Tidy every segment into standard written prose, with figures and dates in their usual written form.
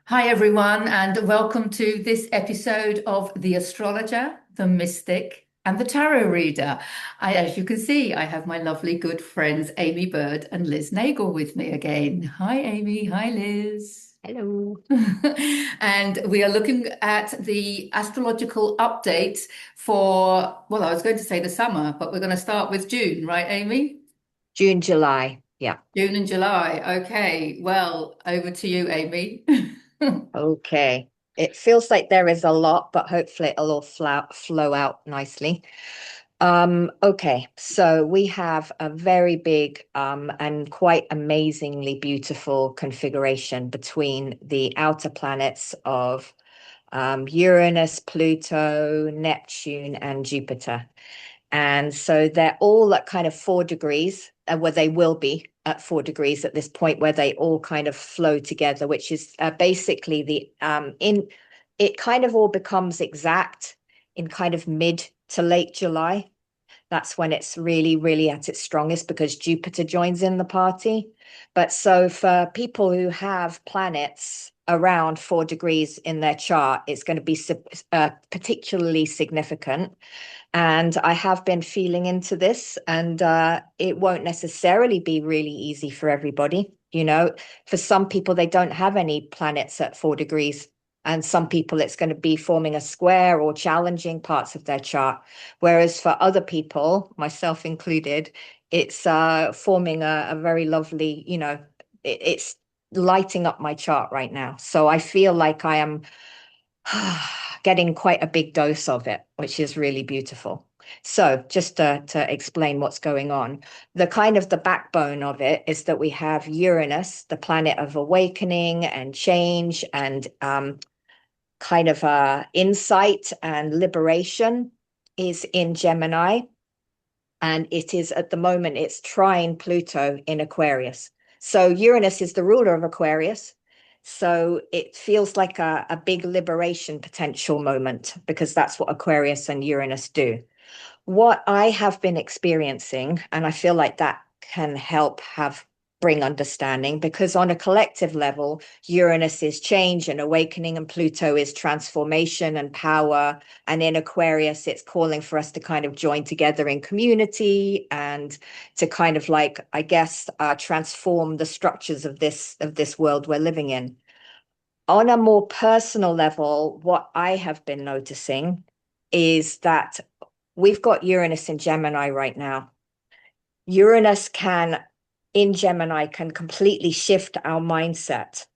Hi, everyone, and welcome to this episode of The Astrologer, the Mystic, and the Tarot Reader. As you can see, I have my lovely good friends Amy Bird and Liz Nagel with me again. Hi, Amy. Hi, Liz. Hello. And we are looking at the astrological update for, well, I was going to say the summer, but we're going to start with June, right, Amy? June, July. Yeah. June and July. Okay, well, over to you, Amy. Okay. It feels like there is a lot, but hopefully it'll all flow out nicely. Okay, so we have a very big and quite amazingly beautiful configuration between the outer planets of Uranus, Pluto, Neptune, and Jupiter. And so they're all at kind of 4 degrees, where they will be at 4 degrees at this point, where they all kind of flow together, which is basically it kind of all becomes exact in kind of mid to late July. That's when it's really, really at its strongest because Jupiter joins in the party. But so for people who have planets around 4 degrees in their chart, it's going to be particularly significant. And I have been feeling into this, and it won't necessarily be really easy for everybody. For some people, they don't have any planets at 4 degrees. And some people, it's going to be forming a square or challenging parts of their chart. Whereas for other people, myself included, it's forming a very lovely, it's lighting up my chart right now. So I feel like I am getting quite a big dose of it, which is really beautiful. So just to explain what's going on, the backbone of it is that we have Uranus, the planet of awakening and change and insight and liberation, is in Gemini. And it is at the moment, it's trine Pluto in Aquarius. So Uranus is the ruler of Aquarius. So it feels like a big liberation potential moment because that's what Aquarius and Uranus do. What I have been experiencing, and I feel like that can help bring understanding, because on a collective level, Uranus is change and awakening, and Pluto is transformation and power. And in Aquarius, it's calling for us to kind of join together in community and to kind of like, I guess, transform the structures of this world we're living in. On a more personal level, what I have been noticing is that we've got Uranus in Gemini right now. Uranus in Gemini, can completely shift our mindset.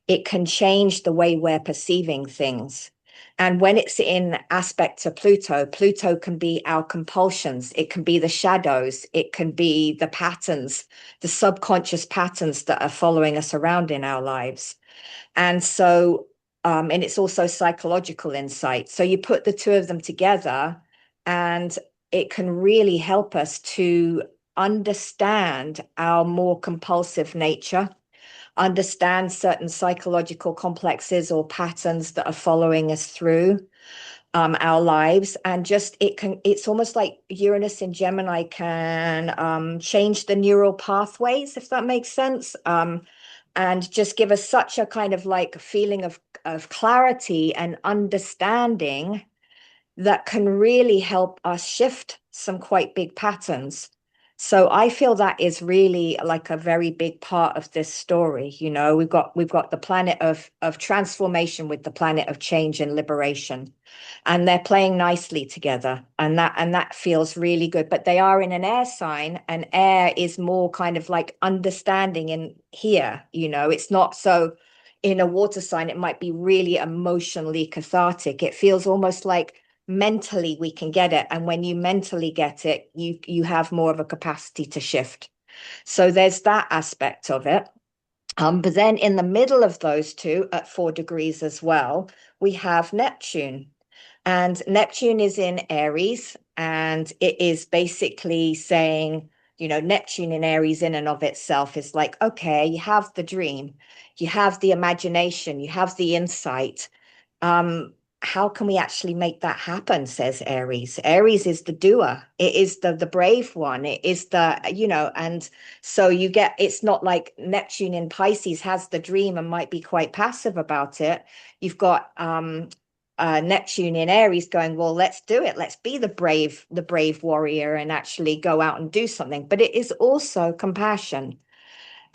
It can change the way we're perceiving things. And when it's in aspect to Pluto, Pluto can be our compulsions. It can be the shadows. It can be the patterns, the subconscious patterns that are following us around in our lives. And so, and it's also psychological insight. So you put the two of them together, and it can really help us to understand our more compulsive nature, understand certain psychological complexes or patterns that are following us through our lives. And just it's almost like Uranus in Gemini can change the neural pathways, if that makes sense. And just give us such a kind of like feeling of clarity and understanding that can really help us shift some quite big patterns. So I feel that is really like a very big part of this story. We've got the planet of transformation with the planet of change and liberation, and they're playing nicely together, and that feels really good. But they are in an air sign, and air is more kind of like understanding in here. It's not so. In a water sign, it might be really emotionally cathartic. It feels almost like mentally we can get it, and when you mentally get it, you have more of a capacity to shift. So there's that aspect of it. But then in the middle of those two at 4 degrees as well, we have Neptune. And Neptune is in Aries, and it is basically saying, Neptune in Aries in and of itself is like, okay, you have the dream, you have the imagination, you have the insight. how can we actually make that happen, says Aries. Aries is the doer. It is the brave one. It is the, and so you get, it's not like Neptune in Pisces has the dream and might be quite passive about it. You've got Neptune in Aries going, well, let's do it. Let's be the brave warrior and actually go out and do something. But it is also compassion.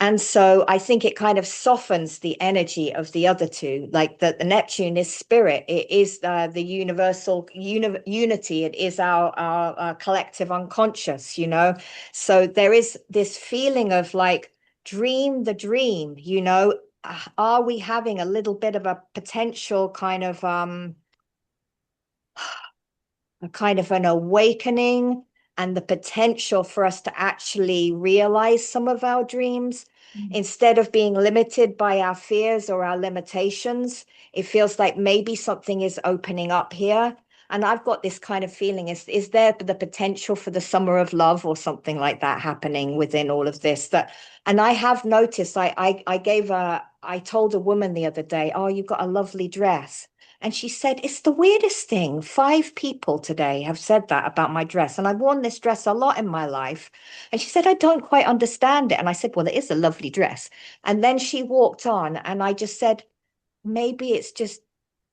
And so I think it kind of softens the energy of the other two. Like the Neptune is spirit. It is the universal unity. It is our collective unconscious, So there is this feeling of like, dream the dream, Are we having a little bit of a potential kind of an awakening and the potential for us to actually realize some of our dreams instead of being limited by our fears or our limitations? It feels like maybe something is opening up here. And I've got this kind of feeling, is there the potential for the summer of love or something like that happening within all of this? And I have noticed, I told a woman the other day, oh, you've got a lovely dress. And she said, it's the weirdest thing. 5 people today have said that about my dress. And I've worn this dress a lot in my life. And she said, I don't quite understand it. And I said, well, it is a lovely dress. And then she walked on, and I just said, maybe it's just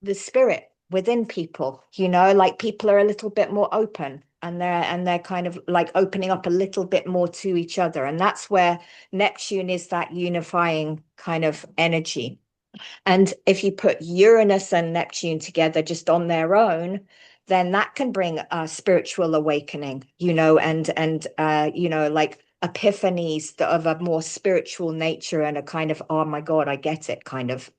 the spirit within people, like people are a little bit more open, and they're kind of like opening up a little bit more to each other. And that's where Neptune is, that unifying kind of energy. And if you put Uranus and Neptune together just on their own, then that can bring a spiritual awakening, and like epiphanies of a more spiritual nature and a kind of, oh my God, I get it kind of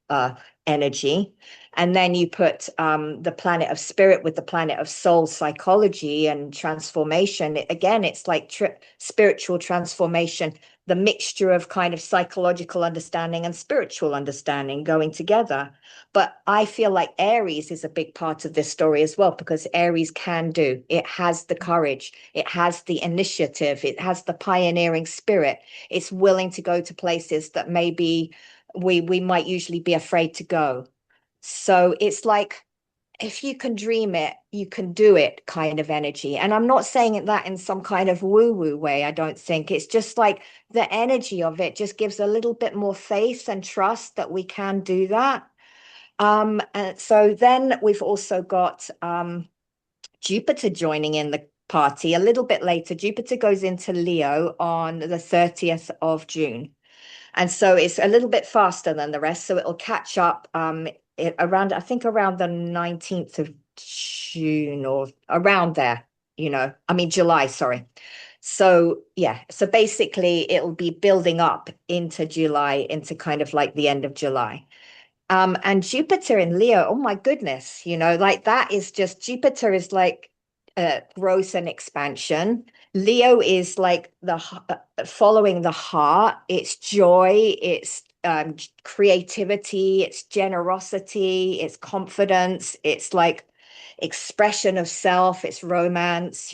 energy. And then you put the planet of spirit with the planet of soul, psychology and transformation. Again, it's like spiritual transformation, the mixture of kind of psychological understanding and spiritual understanding going together. But I feel like Aries is a big part of this story as well, because Aries can do. It has the courage. It has the initiative. It has the pioneering spirit. It's willing to go to places that maybe we might usually be afraid to go. So it's like, if you can dream it, you can do it kind of energy. And I'm not saying that in some kind of woo-woo way, I don't think. It's just like the energy of it just gives a little bit more faith and trust that we can do that. And so then we've also got Jupiter joining in the party a little bit later. Jupiter goes into Leo on the 30th of June. And so it's a little bit faster than the rest. So it'll catch up I think around the 19th of June or around there, I mean, July, sorry. So yeah, so basically it'll be building up into July, into kind of like the end of July. And Jupiter in Leo, oh my goodness, like that is just, Jupiter is like growth and expansion. Leo is like following the heart. It's joy, it's creativity, it's generosity, it's confidence, it's like expression of self, it's romance,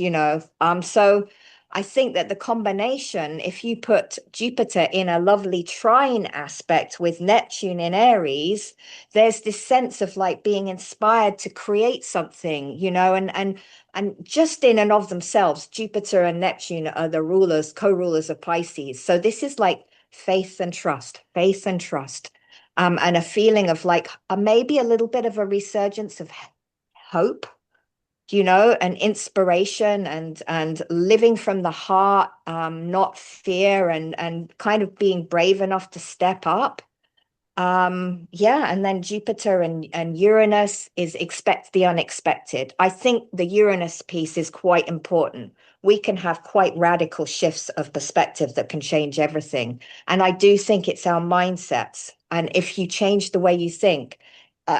So I think that the combination, if you put Jupiter in a lovely trine aspect with Neptune in Aries, there's this sense of like being inspired to create something, and just in and of themselves, Jupiter and Neptune are the rulers, co-rulers of Pisces. So this is like faith and trust, and a feeling of like maybe a little bit of a resurgence of hope, and inspiration and living from the heart, not fear, and kind of being brave enough to step up. Yeah, and then Jupiter and Uranus is expect the unexpected. I think the Uranus piece is quite important. We can have quite radical shifts of perspective that can change everything. And I do think it's our mindsets. And if you change the way you think,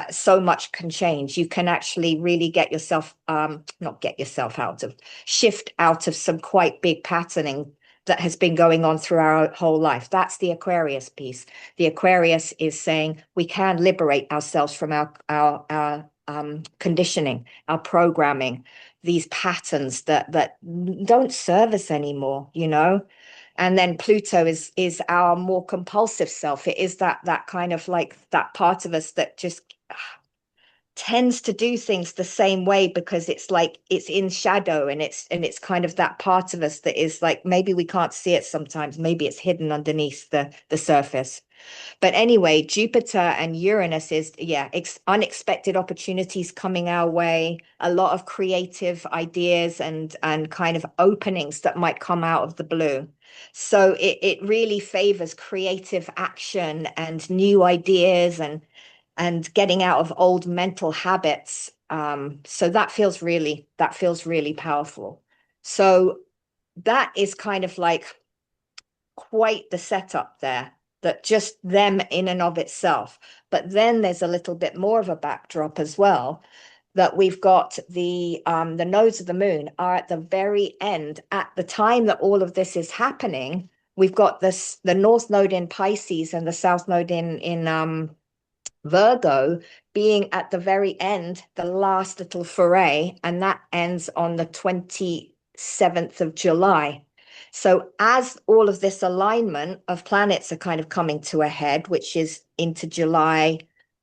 so much can change. You can actually really get yourself, not get yourself shift out of some quite big patterning that has been going on through our whole life. That's the Aquarius piece. The Aquarius is saying we can liberate ourselves from our conditioning, our programming, these patterns that don't serve us anymore, And then Pluto is our more compulsive self. It is that kind of like that part of us that just tends to do things the same way because it's like it's in shadow, and it's kind of that part of us that is like, maybe we can't see it sometimes, maybe it's hidden underneath the surface. But anyway, Jupiter and Uranus is, yeah, unexpected opportunities coming our way, a lot of creative ideas and kind of openings that might come out of the blue. So it really favors creative action and new ideas and getting out of old mental habits. So that feels really powerful. So that is kind of like quite the setup there, that just them in and of itself. But then there's a little bit more of a backdrop as well, that we've got the nodes of the moon are at the very end. At the time that all of this is happening, we've got the north node in Pisces and the south node in Virgo being at the very end, the last little foray, and that ends on the 27th of July. So as all of this alignment of planets are kind of coming to a head, which is into July,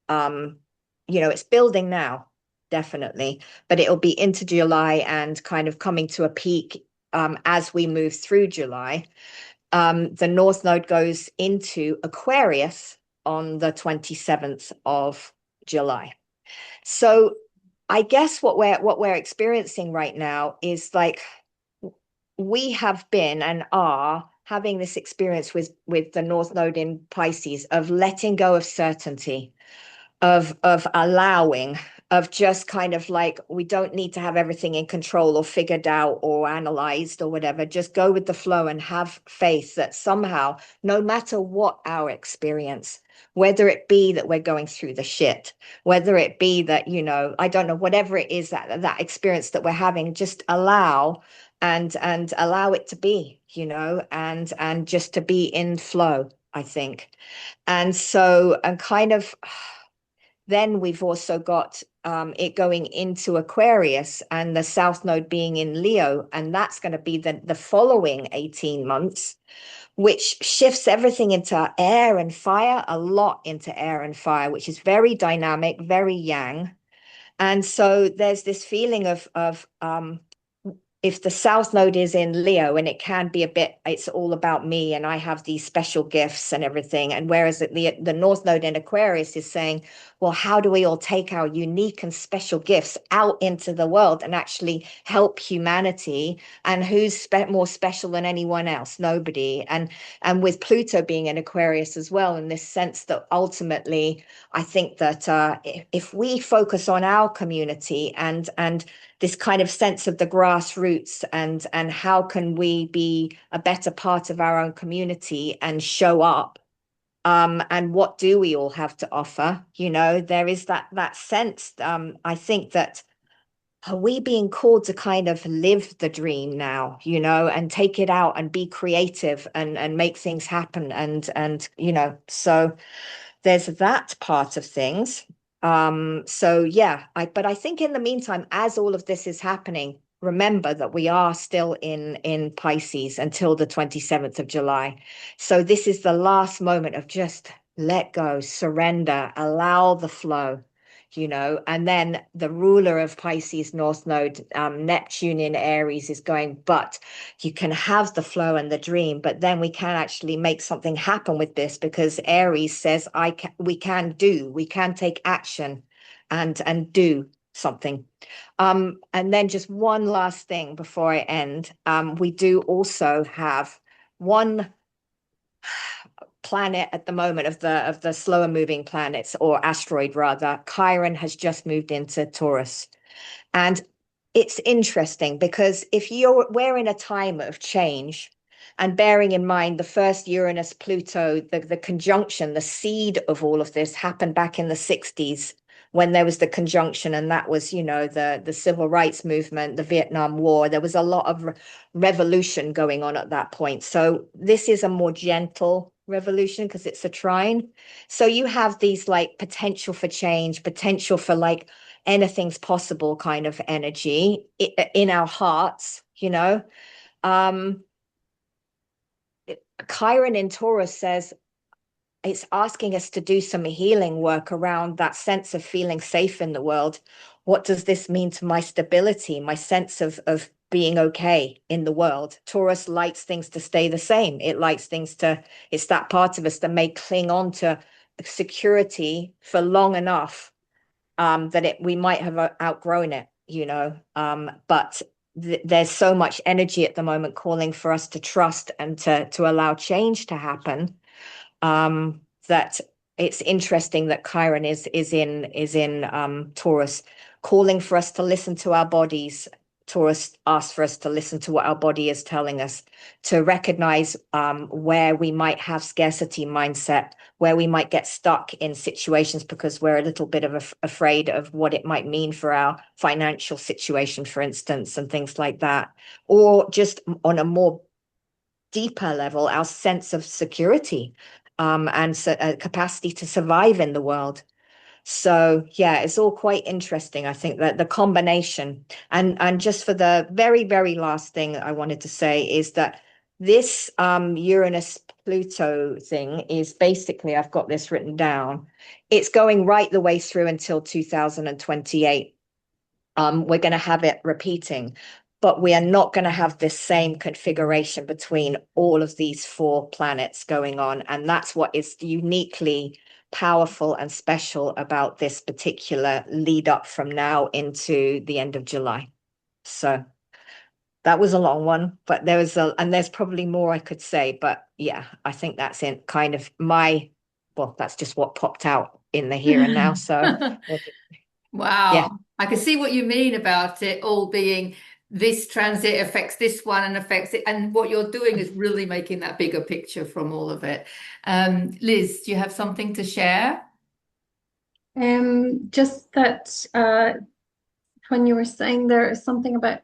it's building now, definitely, but it'll be into July and kind of coming to a peak as we move through July. The North Node goes into Aquarius on the 27th of July. So I guess what we're experiencing right now is like we have been and are having this experience with the North Node in Pisces of letting go of certainty, of allowing, of just kind of like, we don't need to have everything in control or figured out or analyzed or whatever. Just go with the flow and have faith that somehow, no matter what our experience, whether it be that we're going through the shit, whether it be that, I don't know, whatever it is, that experience that we're having, just allow and allow it to be, and just to be in flow, I think. And so, and kind of then we've also got it going into Aquarius and the South Node being in Leo, and that's going to be the following 18 months, which shifts everything into air and fire, a lot into air and fire, which is very dynamic, very yang. And so there's this feeling of if the South Node is in Leo, and it can be a bit, it's all about me and I have these special gifts and everything. And whereas the North Node in Aquarius is saying, well, how do we all take our unique and special gifts out into the world and actually help humanity? And who's more special than anyone else? Nobody. And with Pluto being in Aquarius as well, in this sense that ultimately, I think that if we focus on our community and this kind of sense of the grassroots and how can we be a better part of our own community and show up, and what do we all have to offer? There is that sense. I think that are we being called to kind of live the dream now, and take it out and be creative and make things happen, and so there's that part of things. So yeah, but I think in the meantime, as all of this is happening, remember that we are still in Pisces until the 27th of July. So this is the last moment of just let go, surrender, allow the flow, and then the ruler of Pisces North Node, Neptune in Aries, is going, but you can have the flow and the dream, but then we can actually make something happen with this, because Aries says we can take action and do something. And then just one last thing before I end. We do also have one planet at the moment of the slower moving planets, or asteroid rather. Chiron has just moved into Taurus. And it's interesting because if we're in a time of change, and bearing in mind the first Uranus Pluto, the conjunction, the seed of all of this happened back in the 60s when there was the conjunction, and that was, the civil rights movement, the Vietnam War. There was a lot of revolution going on at that point. So this is a more gentle revolution because it's a trine. So you have these like potential for change, potential for like anything's possible kind of energy in our hearts, Chiron in Taurus says, it's asking us to do some healing work around that sense of feeling safe in the world. What does this mean to my stability, my sense of being okay in the world? Taurus likes things to stay the same. It likes things to, it's that part of us that may cling on to security for long enough that we might have outgrown it, but there's so much energy at the moment calling for us to trust and to allow change to happen, that it's interesting that Chiron is in Taurus, calling for us to listen to our bodies. Taurus asks for us to listen to what our body is telling us, to recognize where we might have scarcity mindset, where we might get stuck in situations because we're a little bit of afraid of what it might mean for our financial situation, for instance, and things like that. Or just on a more deeper level, our sense of security and capacity to survive in the world. So yeah, it's all quite interesting. I think that the combination, and just for the very, very last thing I wanted to say is that this Uranus Pluto thing is basically, I've got this written down, it's going right the way through until 2028. We're going to have it repeating, but we are not going to have this same configuration between all of these four planets going on. And that's what is uniquely powerful and special about this particular lead up from now into the end of July. So that was a long one, but there's probably more I could say, but yeah, I think that's in kind of well, that's just what popped out in the here and now. So yeah. Wow. I can see what you mean about it all being this transit affects this one and affects it. And what you're doing is really making that bigger picture from all of it. Liz, do you have something to share? Just that when you were saying there is something about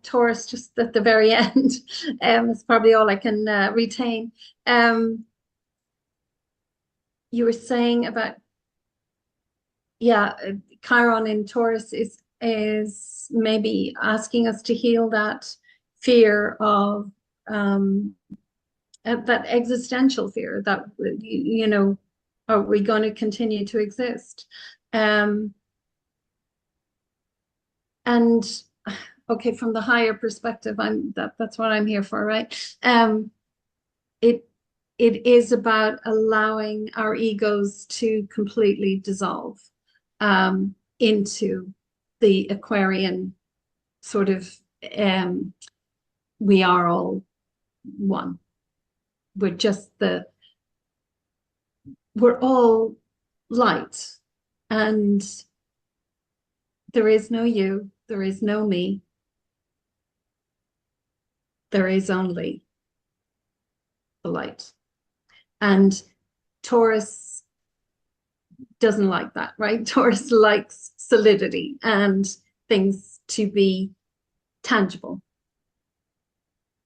Taurus just at the very end, it's probably all I can retain. You were saying about, yeah, Chiron in Taurus is maybe asking us to heal that fear of that existential fear that are we going to continue to exist? And okay, from the higher perspective, that's what I'm here for, right? It it is about allowing our egos to completely dissolve into the Aquarian sort of we are all one. We're all light, and there is no you, there is no me, there is only the light. And Taurus doesn't like that, right? Taurus likes solidity and things to be tangible.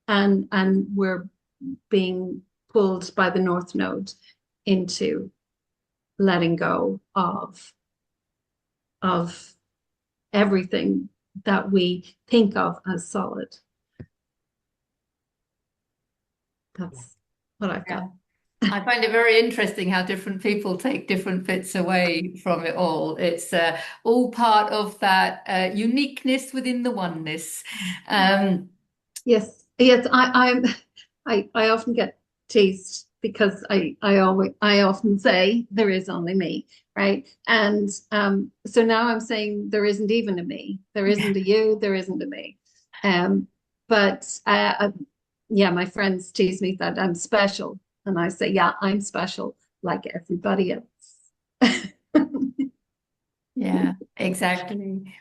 And we're being pulled by the North Node into letting go of everything that we think of as solid. That's what I've got. I find it very interesting how different people take different bits away from it all. It's all part of that uniqueness within the oneness. Yes, I often get teased because I often say there is only me, right? And so now I'm saying there isn't even a me, there isn't a you, there isn't a me. But yeah, my friends tease me that I'm special, and I say, yeah, I'm special like everybody else. Yeah, exactly.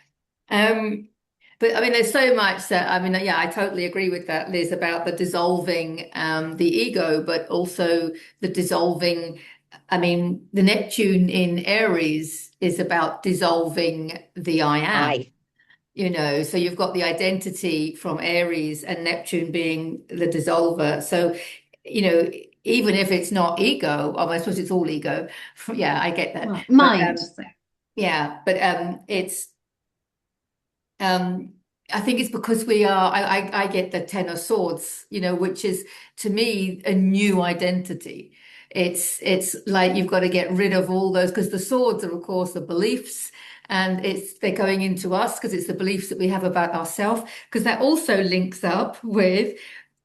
But I mean, there's so much that I mean, yeah, I totally agree with that, Liz, about the dissolving the ego, but also the dissolving. I mean, the Neptune in Aries is about dissolving the I am. So you've got the identity from Aries and Neptune being the dissolver. So, even if it's not ego, I suppose it's all ego. Yeah, I get that. Well, mind. Yeah, but I think it's because I get the Ten of Swords, which is to me a new identity. It's like you've got to get rid of all those, because the swords are, of course, the beliefs, and they're going into us because it's the beliefs that we have about ourselves, because that also links up with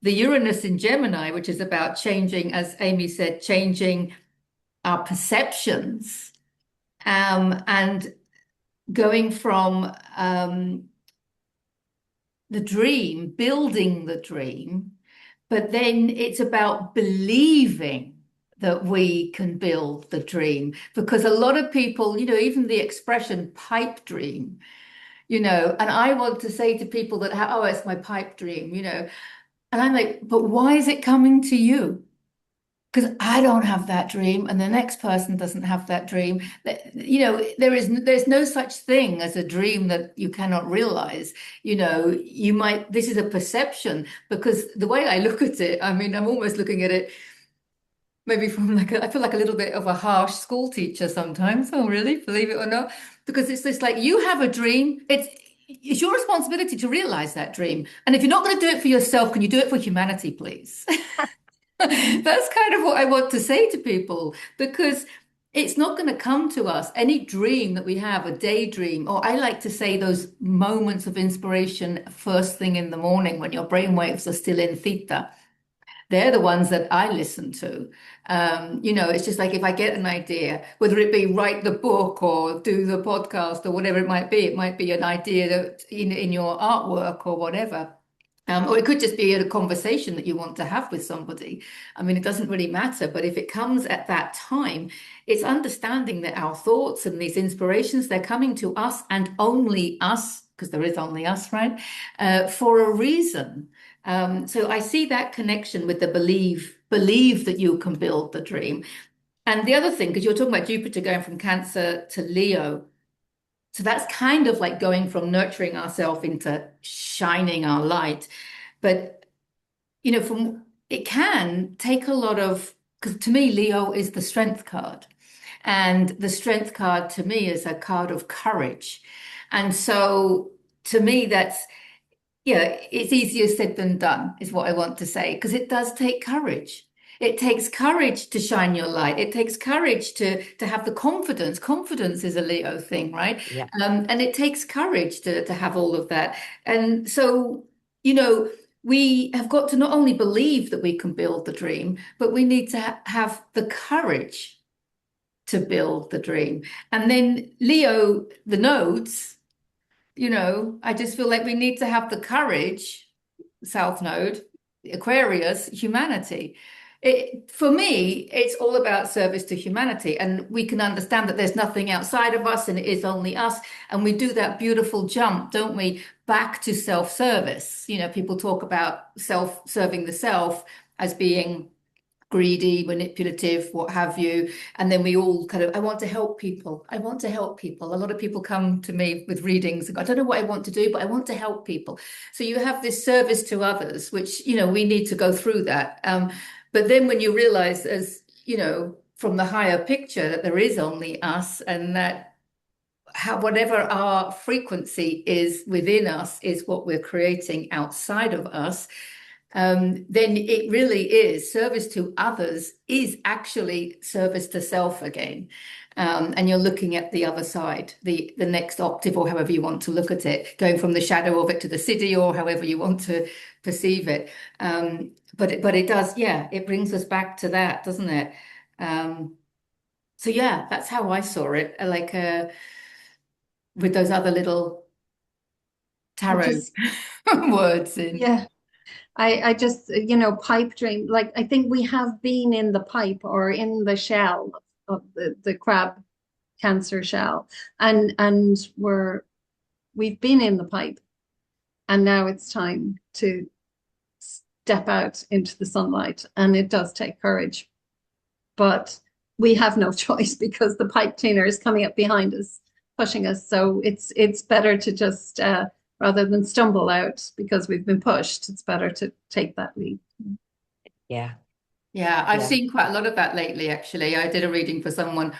the Uranus in Gemini, which is about changing, as Amy said, changing our perceptions, and going from the dream, building the dream, but then it's about believing that we can build the dream. Because a lot of people, even the expression pipe dream, and I want to say to people that, oh, it's my pipe dream, and I'm like, but why is it coming to you? Because I don't have that dream, and the next person doesn't have that dream. There's no such thing as a dream that you cannot realize. This is a perception, because the way I look at it, I mean, I'm almost looking at it maybe from I feel like a little bit of a harsh school teacher sometimes. Oh, really? Believe it or not? Because it's just like, you have a dream. It's your responsibility to realize that dream. And if you're not going to do it for yourself, can you do it for humanity, please? That's kind of what I want to say to people, because it's not going to come to us. Any dream that we have, a daydream, or I like to say those moments of inspiration first thing in the morning when your brain waves are still in theta. They're the ones that I listen to. It's just like, if I get an idea, whether it be write the book or do the podcast or whatever it might be an idea that in your artwork or whatever. Or it could just be a conversation that you want to have with somebody. I mean, it doesn't really matter, but if it comes at that time, it's understanding that our thoughts and these inspirations, they're coming to us and only us, because there is only us, right? For a reason. So I see that connection with the believe that you can build the dream. And the other thing, because you're talking about Jupiter going from Cancer to Leo. So that's kind of like going from nurturing ourselves into shining our light. But, it can take a lot of, because to me, Leo is the strength card. And the strength card to me is a card of courage. And so to me, it's easier said than done, is what I want to say, because it does take courage. It takes courage to shine your light. It takes courage to have the confidence. Confidence is a Leo thing, right? Yeah. And it takes courage to have all of that. And so, we have got to not only believe that we can build the dream, but we need to have the courage to build the dream. And then Leo, the nodes, I just feel like we need to have the courage, South Node, Aquarius, humanity. For me, it's all about service to humanity. And we can understand that there's nothing outside of us and it is only us. And we do that beautiful jump, don't we, back to self-service. People talk about serving the self as being greedy, manipulative, what have you. And then we all kind of, I want to help people. I want to help people. A lot of people come to me with readings and go, I don't know what I want to do, but I want to help people. So you have this service to others, which, we need to go through that. But then when you realize, as from the higher picture, that there is only us, and that whatever our frequency is within us is what we're creating outside of us, then it really is service to others is actually service to self again. And you're looking at the other side, the next octave, or however you want to look at it, going from the shadow of it to the city, or however you want to perceive it. But it does, it brings us back to that, doesn't it? So that's how I saw it, like with those other little tarot words in. Yeah. I just, pipe dream, like I think we have been in the pipe or in the shell of the crab cancer shell, and we've been in the pipe, and now it's time to step out into the sunlight, and it does take courage, but we have no choice because the pipe cleaner is coming up behind us, pushing us. So it's better to just rather than stumble out because we've been pushed, it's better to take that lead. Yeah. Yeah, I've seen quite a lot of that lately, actually. I did a reading for someone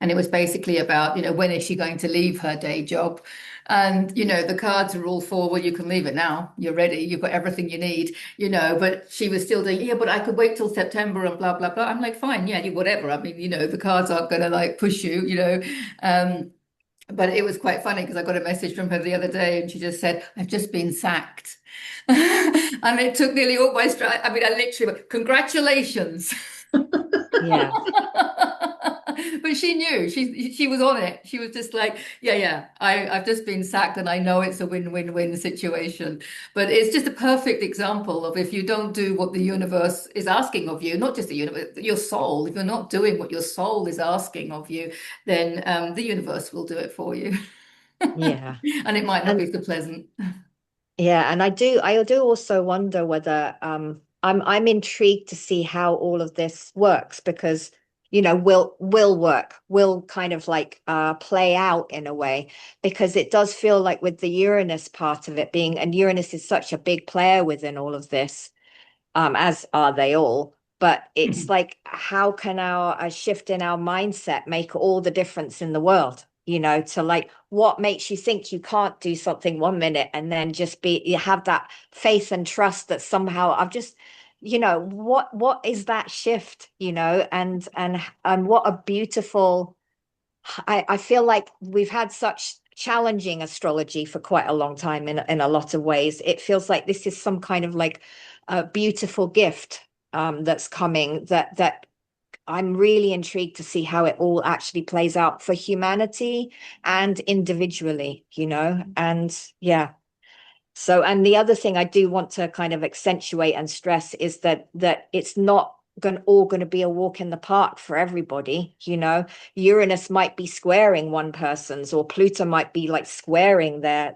And it was basically about, when is she going to leave her day job? And, the cards are all for, well, you can leave it now. You're ready. You've got everything you need, but she was still doing, yeah, but I could wait till September and blah, blah, blah. I'm like, fine, yeah, whatever. I mean, the cards aren't going to like push you. But it was quite funny because I got a message from her the other day and she just said, I've just been sacked. And it took nearly all my stride. I mean, I literally went, congratulations. Yeah. But she knew she was on it. She was just like, yeah, I've just been sacked and I know it's a win-win-win situation. But it's just a perfect example of if you don't do what the universe is asking of you, not just the universe, your soul, if you're not doing what your soul is asking of you, then the universe will do it for you. Yeah. And it might not And be so pleasant. yeah, and I do also wonder whether I'm intrigued to see how all of this works because will work, will kind of like play out in a way because it does feel like with the Uranus part of it being, and Uranus is such a big player within all of this, as are they all. But it's like, how can a shift in our mindset make all the difference in the world? To like, what makes you think you can't do something 1 minute and then just you have that faith and trust that somehow I've just, what is that shift, and what a beautiful, I feel like we've had such challenging astrology for quite a long time in a lot of ways. It feels like this is some kind of like a beautiful gift that's coming that I'm really intrigued to see how it all actually plays out for humanity and individually, and yeah. So, and the other thing I do want to kind of accentuate and stress is that it's not going to be a walk in the park for everybody. Uranus might be squaring one person's, or Pluto might be like squaring their,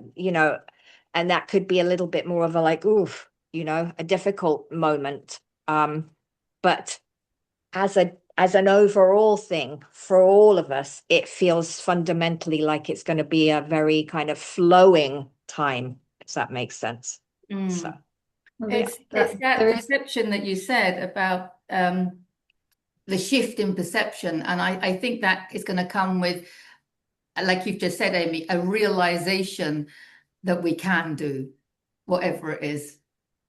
and that could be a little bit more of a like, oof, a difficult moment. But as an overall thing for all of us, it feels fundamentally like it's going to be a very kind of flowing time, if that makes sense. So Well, It's that that there is. perception that you said about the shift in perception, and I think that is going to come with, like you've just said, Amy, a realization that we can do whatever it is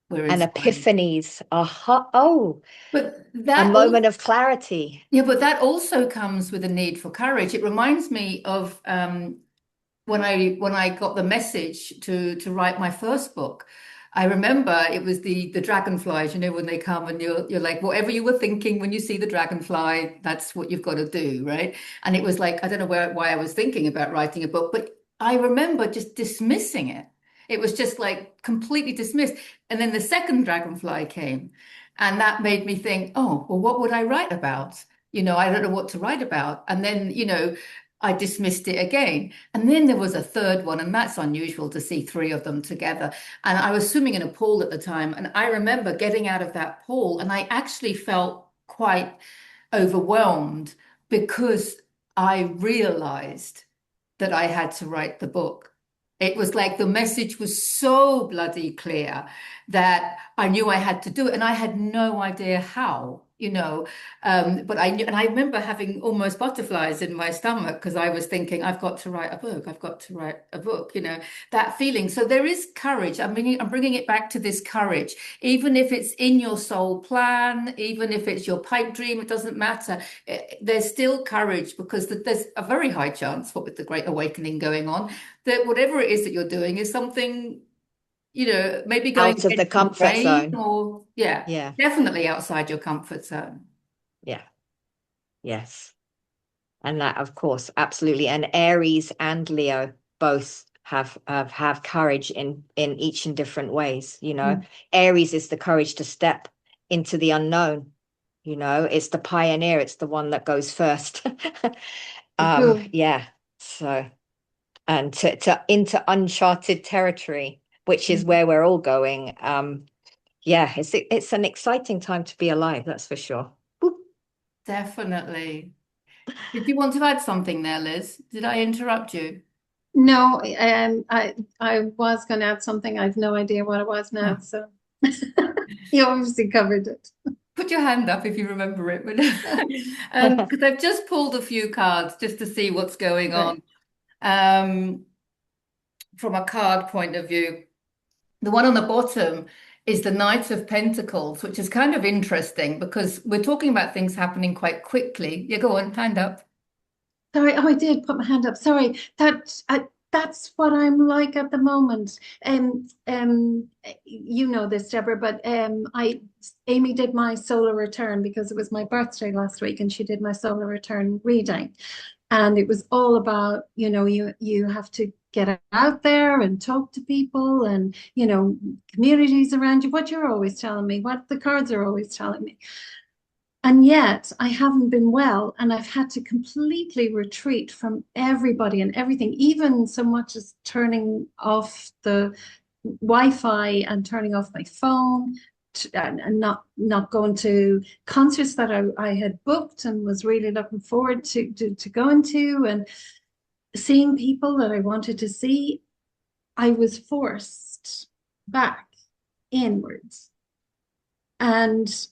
we're and inspired. epiphanies, oh, But a that moment also, of clarity. yeah, but that also comes with a need for courage. It reminds me of when I got the message to write my first book. I remember it was the dragonflies, when they come and you're like, whatever you were thinking when you see the dragonfly, that's what you've got to do, right? And it was like, I don't know why I was thinking about writing a book, but I remember just dismissing it. It was just like completely dismissed. And then the second dragonfly came, and that made me think, oh, well, what would I write about? I don't know what to write about. And then, I dismissed it again. And then there was a third one, and that's unusual to see three of them together. And I was swimming in a pool at the time. And I remember getting out of that pool, and I actually felt quite overwhelmed because I realized that I had to write the book. It was like the message was so bloody clear that I knew I had to do it, and I had no idea how. But I knew, and I remember having almost butterflies in my stomach because I was thinking, I've got to write a book. I've got to write a book. That feeling. So there is courage. I'm bringing it back to this courage, even if it's in your soul plan, even if it's your pipe dream. It doesn't matter. There's still courage because there's a very high chance, what with the Great Awakening going on, that whatever it is that you're doing is something maybe going Out of the against the comfort grain zone. or, yeah, Yeah. definitely outside your comfort zone. Yeah. Yes. And that, of course, absolutely. And Aries and Leo both have courage in each in different ways. Aries is the courage to step into the unknown. It's the pioneer. It's the one that goes first. Cool. Yeah. So, and to into uncharted territory, which is where we're all going. Yeah, it's an exciting time to be alive. That's for sure. Whoop. Definitely. Did you want to add something there, Liz? Did I interrupt you? No, I was going to add something. I've no idea what it was now. Oh. So you obviously covered it. Put your hand up if you remember it. Because I've just pulled a few cards just to see what's going Right. on from a card point of view. The one on the bottom is the Knight of Pentacles, which is kind of interesting because we're talking about things happening quite quickly. Yeah, go on, hand up. Sorry, oh, I did put my hand up. Sorry, that's what I'm like at the moment. You know this, Deborah, but Amy did my solar return because it was my birthday last week, and she did my solar return reading, and it was all about, you have to get out there and talk to people, and communities around you. What you're always telling me, what the cards are always telling me. And yet I haven't been well, and I've had to completely retreat from everybody and everything, even so much as turning off the Wi-Fi and turning off my phone, and not going to concerts that I had booked and was really looking forward to going to, and seeing people that I wanted to see. I was forced back inwards, and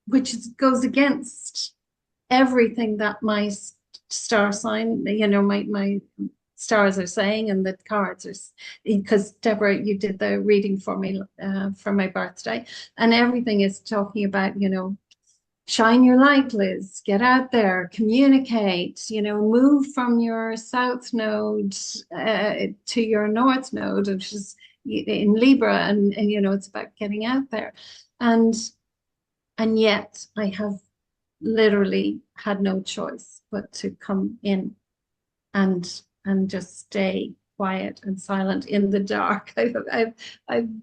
which goes against everything that my star sign, my stars are saying, and the cards are, because Deborah, you did the reading for me for my birthday, and everything is talking about, shine your light, Liz, get out there, communicate, move from your south node to your north node, which is in Libra, and it's about getting out there. And yet I have literally had no choice but to come in and just stay quiet and silent in the dark. I've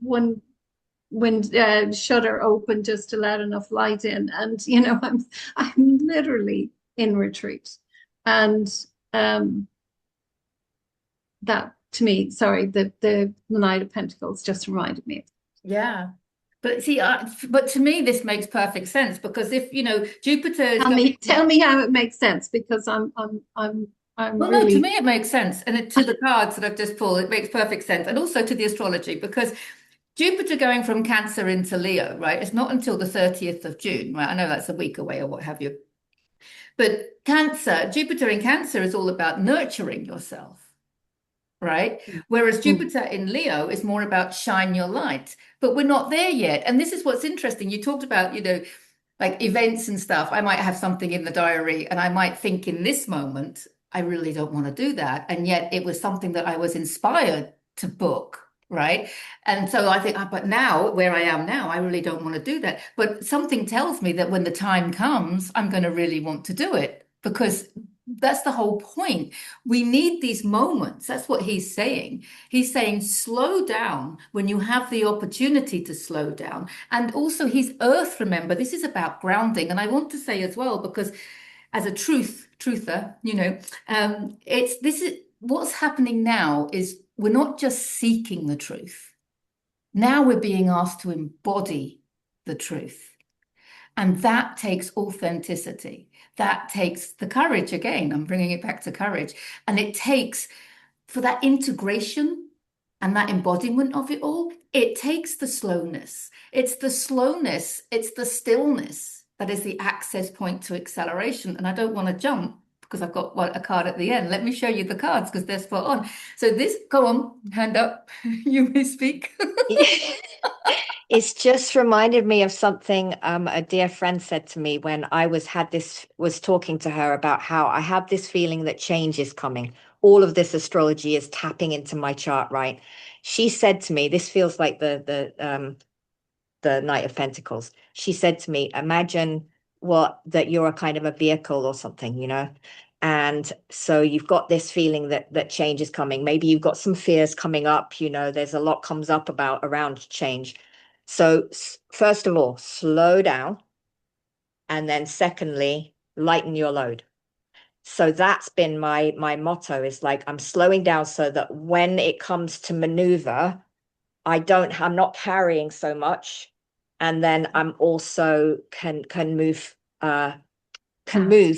one shutter open just to let enough light in, and I'm literally in retreat. And that, to me, sorry, the Knight of Pentacles just reminded me. Yeah. But see, but to me, this makes perfect sense because if, Jupiter is Tell me how it makes sense, because I'm well, no, to really. me, it makes sense. And to the cards that I've just pulled, it makes perfect sense. And also to the astrology, because Jupiter going from Cancer into Leo, right? It's not until the 30th of June, right? I know that's a week away or what have you. But Jupiter in Cancer is all about nurturing yourself, right? Whereas Jupiter in Leo is more about shine your light. But we're not there yet. And this is what's interesting. You talked about, like events and stuff. I might have something in the diary and I might think in this moment, I really don't want to do that. And yet it was something that I was inspired to book. Right. And so I think, but now where I am now, I really don't want to do that. But something tells me that when the time comes, I'm going to really want to do it because that's the whole point. We need these moments. That's what he's saying. He's saying, slow down when you have the opportunity to slow down. And also, he's earth, remember, this is about grounding. And I want to say as well, because as a truther, this is what's happening now is we're not just seeking the truth. Now we're being asked to embody the truth. And that takes authenticity. That takes the courage again. I'm bringing it back to courage. And it takes, for that integration and that embodiment of it all, it takes the slowness. It's the slowness, it's the stillness that is the access point to acceleration. And I don't want to jump because I've got a card at the end. Let me show you the cards because they're spot on. So go on, hand up. You may speak. It's just reminded me of something a dear friend said to me when I was talking to her about how I have this feeling that change is coming. All of this astrology is tapping into my chart, right? She said to me, this feels like the Knight of Pentacles. She said to me, imagine that you're a kind of a vehicle or something, And so you've got this feeling that change is coming. Maybe you've got some fears coming up, there's a lot comes up around change. So first of all, slow down. And then secondly, lighten your load. So that's been my motto, is like, I'm slowing down so that when it comes to maneuver, I'm not carrying so much. And then I'm also can move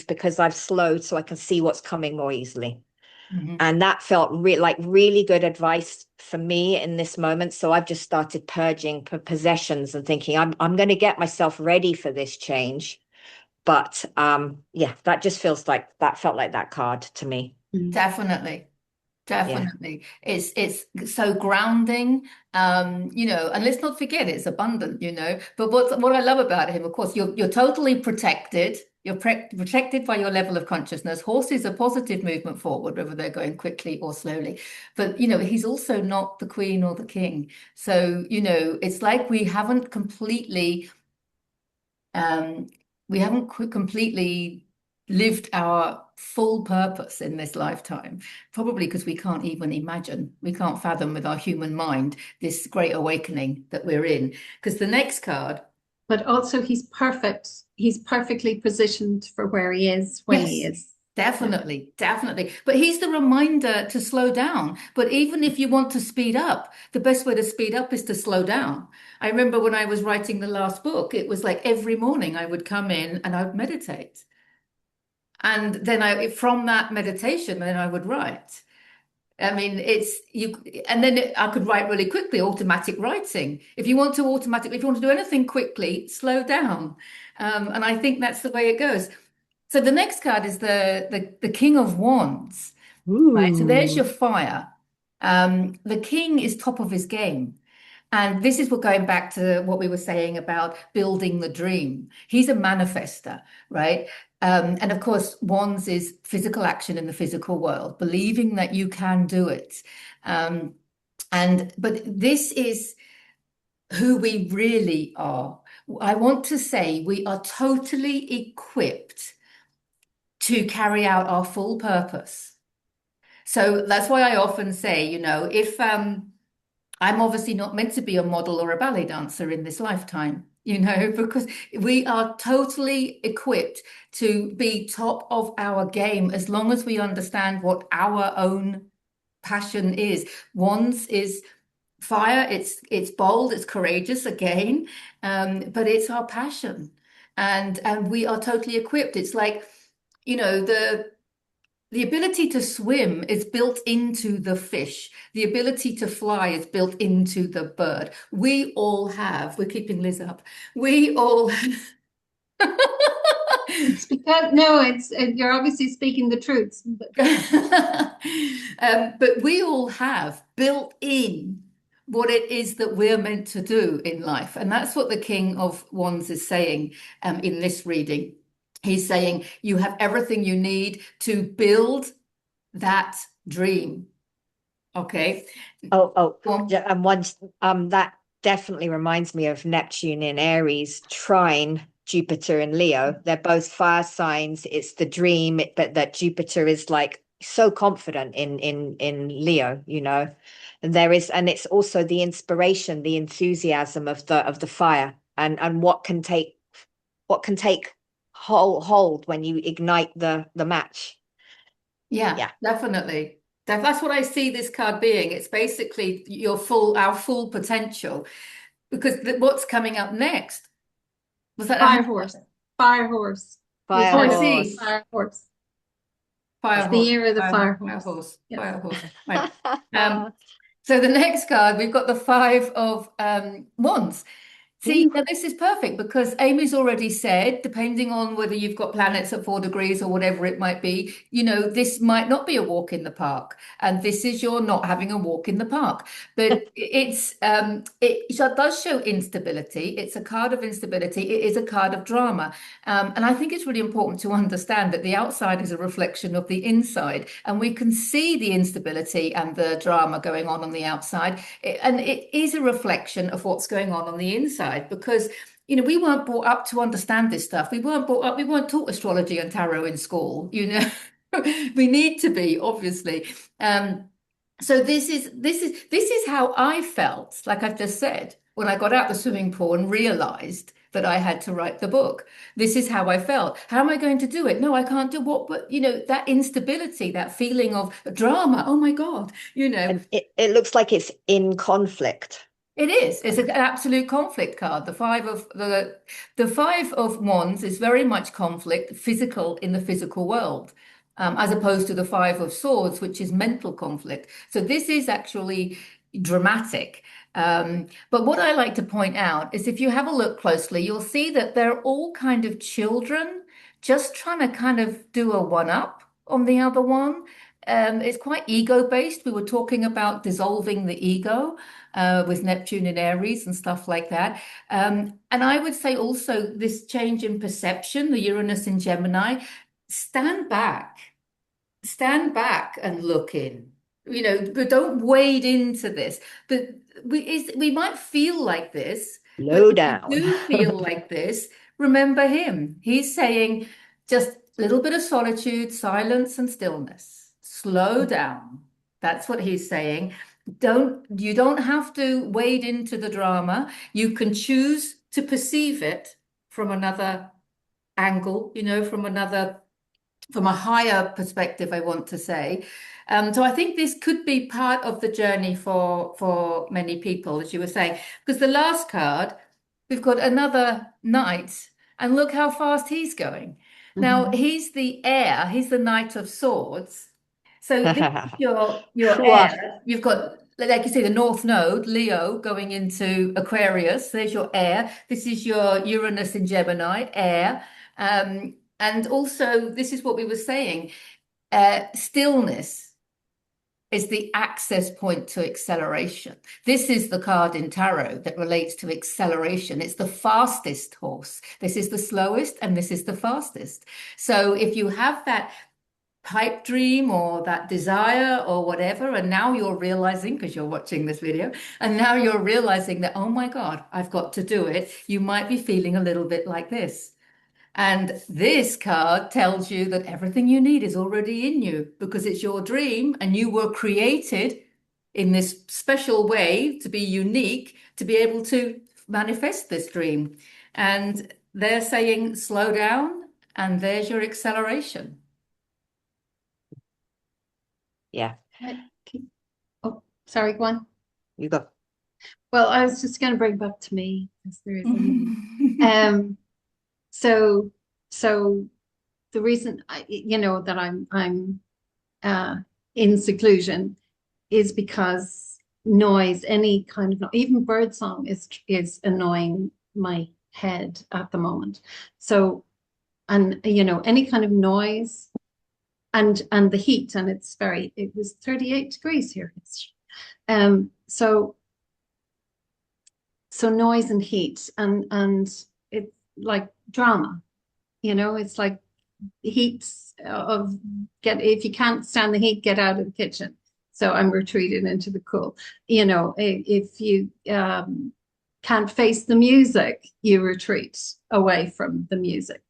because I've slowed so I can see what's coming more easily. Mhm. And that felt like really good advice for me in this moment. So I've just started purging possessions and thinking I'm going to get myself ready for this change. But yeah, that just feels like that felt like that card to me. Definitely. Yeah. Definitely. It's so grounding. And let's not forget it's abundant, But what I love about him, of course, you're totally protected. You're protected by your level of consciousness. Horses are positive movement forward, whether they're going quickly or slowly. But he's also not the queen or the king. So, it's like um, we haven't completely lived our full purpose in this lifetime, probably because we can't even imagine, we can't fathom with our human mind this great awakening that we're in. Because the next card, But also he's perfect. He's perfectly positioned for where he is when he yes, is. Yeah. definitely, definitely. But he's the reminder to slow down. But even if you want to speed up, the best way to speed up is to slow down. I remember when I was writing the last book, it was like every morning I would come in and I would meditate. And then from that meditation, then I would write. I mean, and then I could write really quickly, automatic writing. If you want to do anything quickly, slow down. And I think that's the way it goes. So the next card is the King of Wands, right? So there's Ooh. your fire. The king is top of his game. And this is what going back to what we were saying about building the dream. He's a manifester, right? And of course, wands is physical action in the physical world, believing that you can do it. Um, but this is who we really are. I want to say we are totally equipped to carry out our full purpose. So that's why I often say, if I'm obviously not meant to be a model or a ballet dancer in this lifetime, because we are totally equipped to be top of our game as long as we understand what our own passion is. Wands is fire, it's bold, it's courageous again, but it's our passion. And we are totally equipped. It's like, the ability to swim is built into the fish. The ability to fly is built into the bird. We're keeping Liz up. We all, It's because no, you're obviously speaking the truth. but we all have built in what it is that we're meant to do in life. And that's what the King of Wands is saying in this reading. He's saying you have everything you need to build that dream. Okay. Yeah, and once that definitely reminds me of Neptune in Aries trine Jupiter in Leo. They're both fire signs. It's the dream, but that Jupiter is like so confident in Leo, and it's also the inspiration, the enthusiasm of the fire, and what can take hold when you ignite the match. Yeah, Yeah. definitely. That's what I see this card being. It's basically our full potential. Because what's coming up next? Was that a Fire hand? horse. Fire horse. Fire Oh, I Fire, see. horse. fire horse. Fire It's the horse, year of the fire fire horse. horse, Yes. fire horse. Right. So the next card, we've got the five of wands. See, Ooh. now this is perfect because Amy's already said, depending on whether you've got planets at 4 degrees or whatever it might be, this might not be a walk in the park. And this is your not having a walk in the park. But it does show instability. It's a card of instability. It is a card of drama. And I think it's really important to understand that the outside is a reflection of the inside. And we can see the instability and the drama going on the outside. And it is a reflection of what's going on the inside because we weren't brought up to understand this stuff. We weren't taught astrology and tarot in school. We need to be, obviously. So this is how I felt, like I've just said, when I got out the swimming pool and realized that I had to write the book. This is how I felt. How am I going to do it? No, I can't do what, but that instability, that feeling of drama. Oh my God, And it looks like it's in conflict. It is. It's an absolute conflict card. The five of wands is very much conflict, physical in the physical world. as opposed to the Five of Swords, which is mental conflict. So this is actually dramatic. But what I like to point out is if you have a look closely, you'll see that they're all kind of children just trying to kind of do a one-up on the other one. It's quite ego-based. We were talking about dissolving the ego with Neptune in Aries and stuff like that. And I would say also this change in perception, the Uranus in Gemini, stand back, and look in. But don't wade into this. But we might feel like this, but Slow if you down. do feel like this, remember him. He's saying just a little bit of solitude, silence, and stillness. Slow down. That's what he's saying. You don't have to wade into the drama. You can choose to perceive it from another angle, from a higher perspective, I want to say. So I think this could be part of the journey for many people, as you were saying, because the last card, we've got another knight, and look how fast he's going. Now he's the heir, he's the Knight of Swords. So this is your Phew. heir. You've got, like you say, the North Node, Leo, going into Aquarius. There's your heir. This is your Uranus in Gemini, heir. And also, this is what we were saying, stillness is the access point to acceleration. This is the card in tarot that relates to acceleration. It's the fastest horse. This is the slowest, and this is the fastest. So if you have that pipe dream or that desire or whatever, and now you're realizing, because you're watching this video, and now you're realizing that, oh my God, I've got to do it, you might be feeling a little bit like this. And this card tells you that everything you need is already in you because it's your dream and you were created in this special way to be unique, to be able to manifest this dream. And they're saying, slow down, and there's your acceleration. Yeah. Oh, sorry, go on. You go. Well, I was just going to bring back to me because there is a so the reason that I'm in seclusion is because noise, any kind of even birdsong is annoying my head at the moment. So, and any kind of noise and the heat, and it was 38 degrees here. So noise and heat and it's like drama, it's like heat of if you can't stand the heat, get out of the kitchen. So I'm retreating into the cool. If you can't face the music, you retreat away from the music.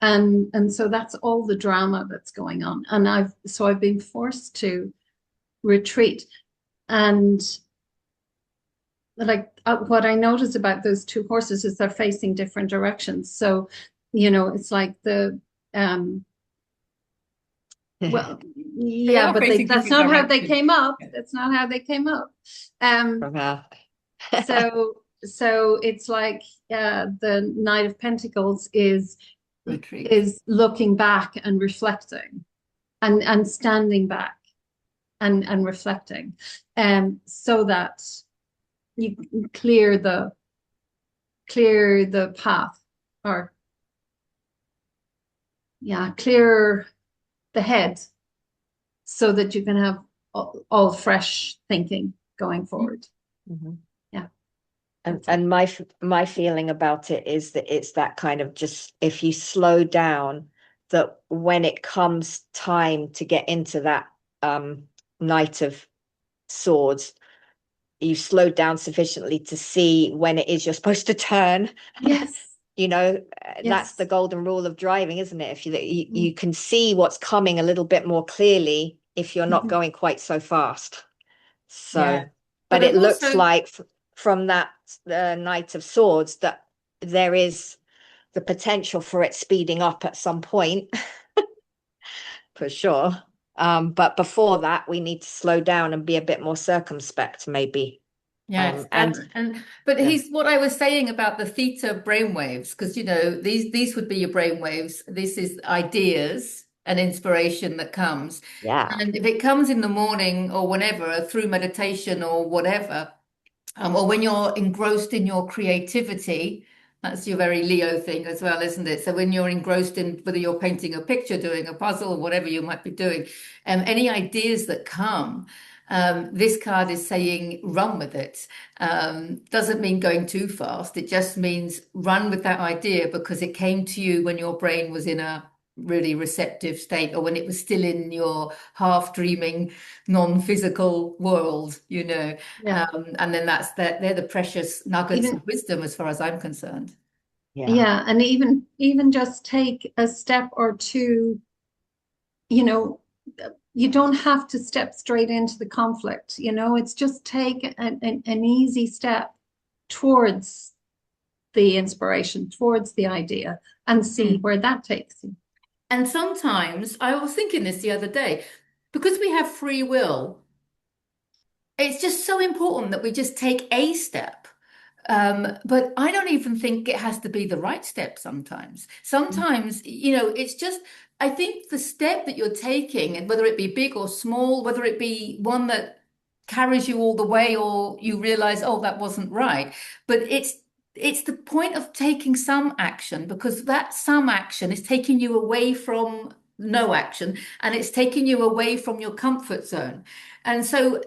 And so that's all the drama that's going on. And I've been forced to retreat. And like what I noticed about those two horses is they're facing different directions. So, it's like well, yeah, but that's not how they came up. That's not how they came up. So it's like the Knight of Pentacles is looking back and reflecting and standing back and reflecting, so that you clear the path, or clear the head, so that you can have all fresh thinking going forward. And my feeling about it is that it's that kind of, just if you slow down, that when it comes time to get into that Knight of Swords, you slow down sufficiently to see when it is you're supposed to turn. Yes. That's the golden rule of driving, isn't it? If you can see what's coming a little bit more clearly if you're not going quite so fast. So, but it looks like from that Knight of Swords that there is the potential for it speeding up at some point, for sure. But before that, we need to slow down and be a bit more circumspect, maybe. Yes, but he's what I was saying about the theta brainwaves, because these would be your brainwaves. This is ideas, an inspiration that comes. Yeah. And if it comes in the morning or whenever, through meditation or whatever, or when you're engrossed in your creativity, that's your very Leo thing as well, isn't it? So when you're engrossed in whether you're painting a picture, doing a puzzle, or whatever you might be doing, any ideas that come, this card is saying run with it. Doesn't mean going too fast. It just means run with that idea because it came to you when your brain was in a really receptive state, or when it was still in your half dreaming, non-physical world, Yeah. and then they're the precious nuggets Even of wisdom as far as I'm concerned. Yeah. yeah, and even just take a step or two, you know, you don't have to step straight into the conflict, it's just take an easy step towards the inspiration, towards the idea, and see where that takes you. And sometimes I was thinking this the other day, because we have free will, it's just so important that we just take a step. But I don't even think it has to be the right step sometimes. Sometimes, it's just, I think the step that you're taking, and whether it be big or small, whether it be one that carries you all the way or you realize, oh, that wasn't right. But it's the point of taking some action, because that some action is taking you away from no action, and it's taking you away from your comfort zone. And so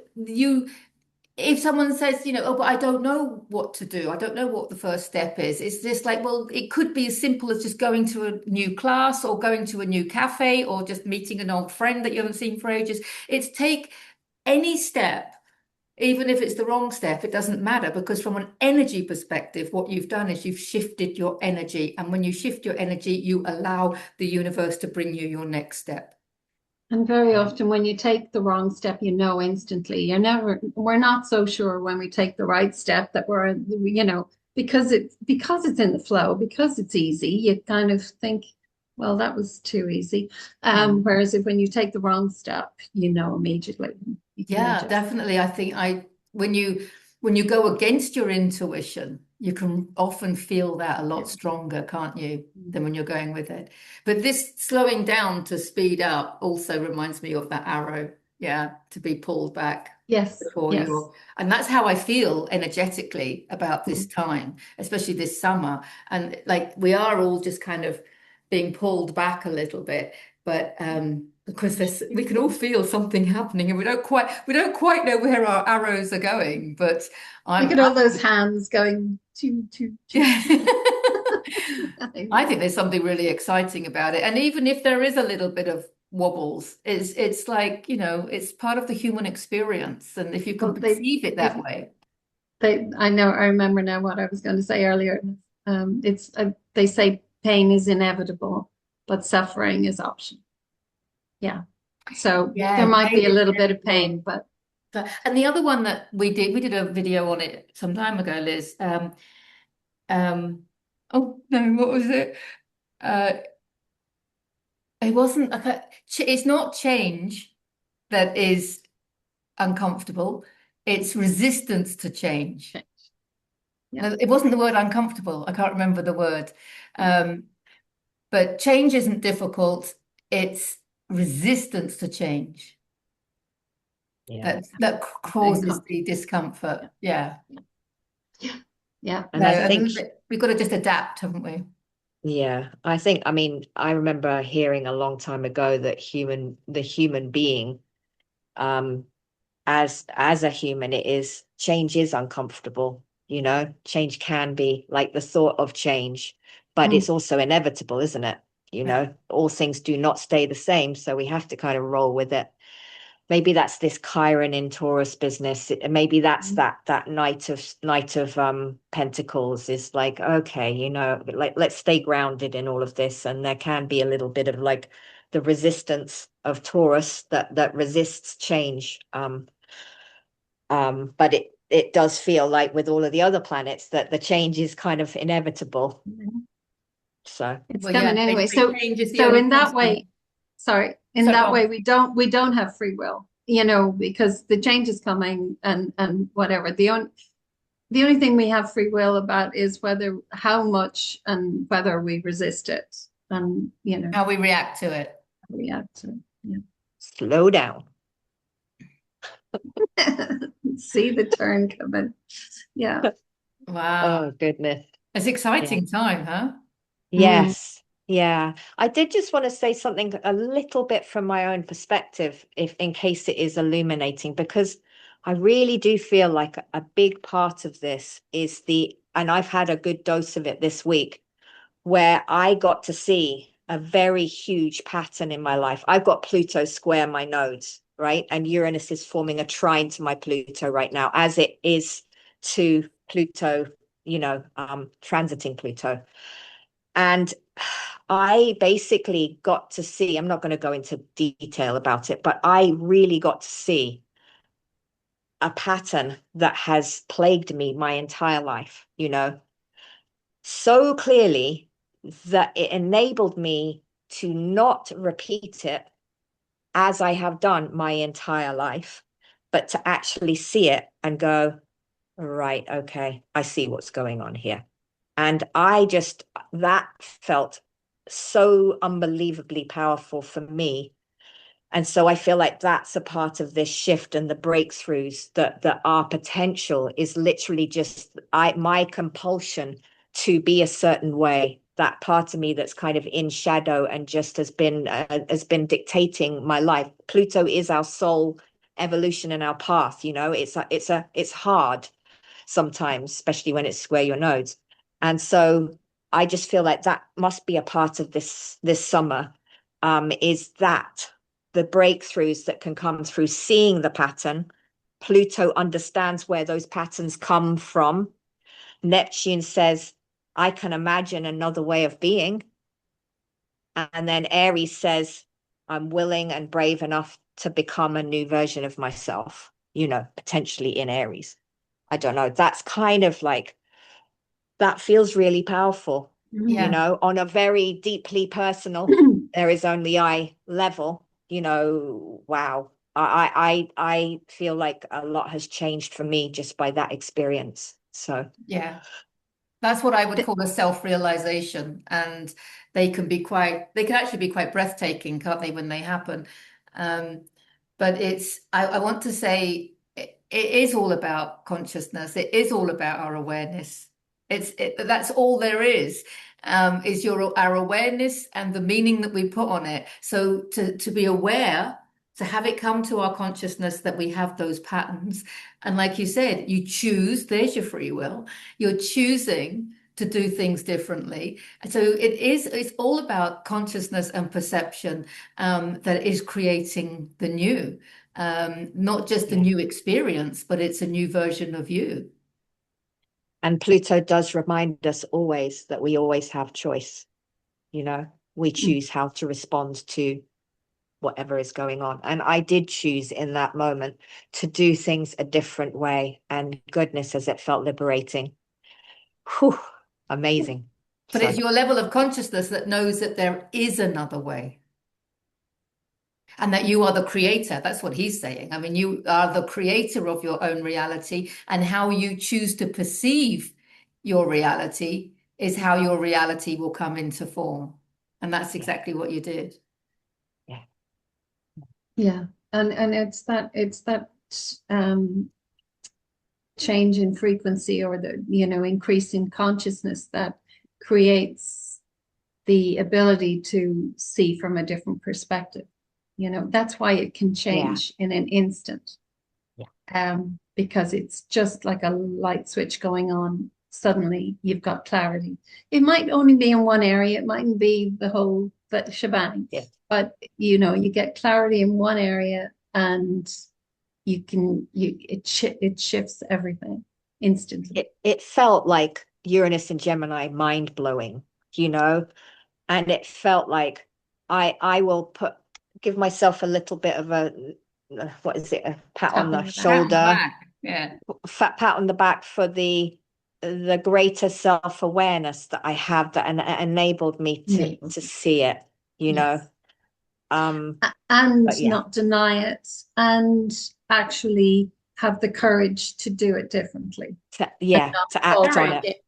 if someone says, oh, but I don't know what to do, I don't know what the first step is, it's just like, well, it could be as simple as just going to a new class or going to a new cafe or just meeting an old friend that you haven't seen for ages. It's take any step, even if it's the wrong step, it doesn't matter, because from an energy perspective, what you've done is you've shifted your energy. And when you shift your energy, you allow the universe to bring you your next step. And very often when you take the wrong step, instantly. We're not so sure when we take the right step that because it's in the flow, because it's easy, you kind of think, well, that was too easy. Whereas when you take the wrong step, immediately. Yeah, definitely. I think when you go against your intuition, you can often feel that a lot stronger, can't you, than when you're going with it. But this slowing down to speed up also reminds me of that arrow, to be pulled back Yes, before yes. and that's how I feel energetically about this time, especially this summer. And like we are all just kind of being pulled back a little bit, but because we can all feel something happening, and we don't quite know where our arrows are going. But Look at all those hands going yeah. I think I there's something really exciting about it, and even if there is a little bit of wobbles, it's like it's part of the human experience, and if you can Well, perceive it that way. I know, I remember now what I was going to say earlier. They say pain is inevitable, but suffering is optional. Yeah. So there might be a little bit of pain, but and the other one that we did a video on it some time ago, Liz. Oh no, what was it? Uh, it wasn't. It's not change that is uncomfortable. It's resistance to change. yeah. No, it wasn't the word uncomfortable. I can't remember the word. But change isn't difficult. It's resistance to change Yeah. that causes the discomfort. Yeah. Yeah. And I think, and we've got to just adapt, haven't we? yeah, I mean, I remember hearing a long time ago that the human being, as a human, change is uncomfortable, change can be like the thought of change, but it's also inevitable, isn't it? All things do not stay the same, so we have to kind of roll with it. Maybe that's this Chiron in Taurus business. Maybe that's that Knight of Pentacles is like, okay, like let's stay grounded in all of this. And there can be a little bit of like the resistance of Taurus that resists change. But it does feel like with all of the other planets that the change is kind of inevitable. So It's coming anyway. So in that way, we don't have free will, because the change is coming and whatever. The only thing we have free will about is how much and whether we resist it, and how we react to it. react to it. Slow down. Yeah. See the turn coming. Yeah. Wow. Oh, goodness. It's Yeah. exciting time, huh? Yes. Yeah. I did just want to say something a little bit from my own perspective, if in case it is illuminating, because I really do feel like a big part of this is and I've had a good dose of it this week, where I got to see a very huge pattern in my life. I've got Pluto square my nodes, right? And Uranus is forming a trine to my Pluto right now, as it is to Pluto, transiting Pluto. And I basically got to see, I'm not going to go into detail about it, but I really got to see a pattern that has plagued me my entire life, so clearly that it enabled me to not repeat it as I have done my entire life, but to actually see it and go, right, okay, I see what's going on here. And that felt so unbelievably powerful for me. And so I feel like that's a part of this shift and the breakthroughs, that our potential is literally just my compulsion to be a certain way. That part of me that's kind of in shadow and just has been dictating my life. Pluto is our soul evolution and our path. It's hard sometimes, especially when it's square your nodes. And so I just feel like that must be a part of this summer, is that the breakthroughs that can come through seeing the pattern. Pluto understands where those patterns come from. Neptune says, I can imagine another way of being. And then Aries says, I'm willing and brave enough to become a new version of myself, potentially in Aries. I don't know. That's kind of like, that feels really powerful, Yeah. on a very deeply personal, there is only I level, wow. I feel like a lot has changed for me just by that experience. So Yeah. That's what I would call a self-realization. And they can actually be quite breathtaking, can't they, when they happen? Um, but I want to say it is all about consciousness. It is all about our awareness. That's all there is our awareness and the meaning that we put on it. So to be aware, to have it come to our consciousness that we have those patterns. And like you said, you choose, there's your free will. You're choosing to do things differently. So it's all about consciousness and perception, that is creating the new, not just a yeah. new experience, but it's a new version of you. And Pluto does remind us always that we always have choice. We choose how to respond to whatever is going on. And I did choose in that moment to do things a different way. And goodness, as it felt liberating. Whew, amazing. But So it's your level of consciousness that knows that there is another way and that you are the creator. That's what he's saying. I mean, you are the creator of your own reality, and how you choose to perceive your reality is how your reality will come into form. And that's exactly what you did. yeah. Yeah. And it's that change in frequency, or the increase in consciousness, that creates the ability to see from a different perspective. That's why it can change in an instant. Because it's just like a light switch going on. Suddenly you've got clarity. It might only be in one area, it mightn't be the whole shebang. But you get clarity in one area, and it shifts everythgive instantly. It felt like Uranus and Gemini mind blowing, and it felt like I will give myself a little bit of a what is it, a pat on the shoulder, yeah, fat pat on the back for the greater self-awareness that I have, that enabled me to see it, Yes. and Not deny it, and actually have the courage to do it differently. to act on it.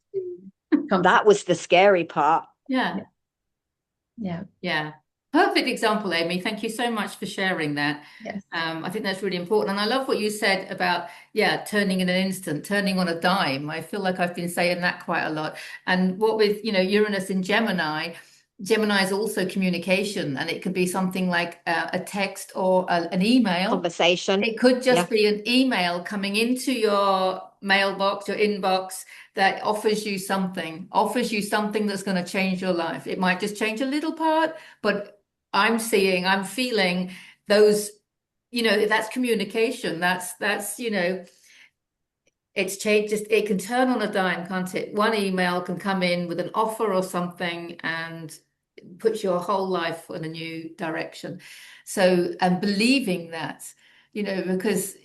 That was the scary part. yeah, Yeah. yeah. Perfect example, Amy. Thank you so much for sharing that. Yes. I think that's really important. And I love what you said about, yeah, turning in an instant, turning on a dime. I feel like I've been saying that quite a lot. And what with, Uranus in Gemini, Gemini is also communication, and it could be something like a text or an email. Conversation. It could Yeah. just be an email coming into your mailbox, your inbox, that offers you something that's going to change your life. It might just change a little part, but I'm feeling those, that's communication. That's, it's changed. Just it can turn on a dime, can't it? One email can come in with an offer or something and puts your whole life in a new direction. So, and believing that, because,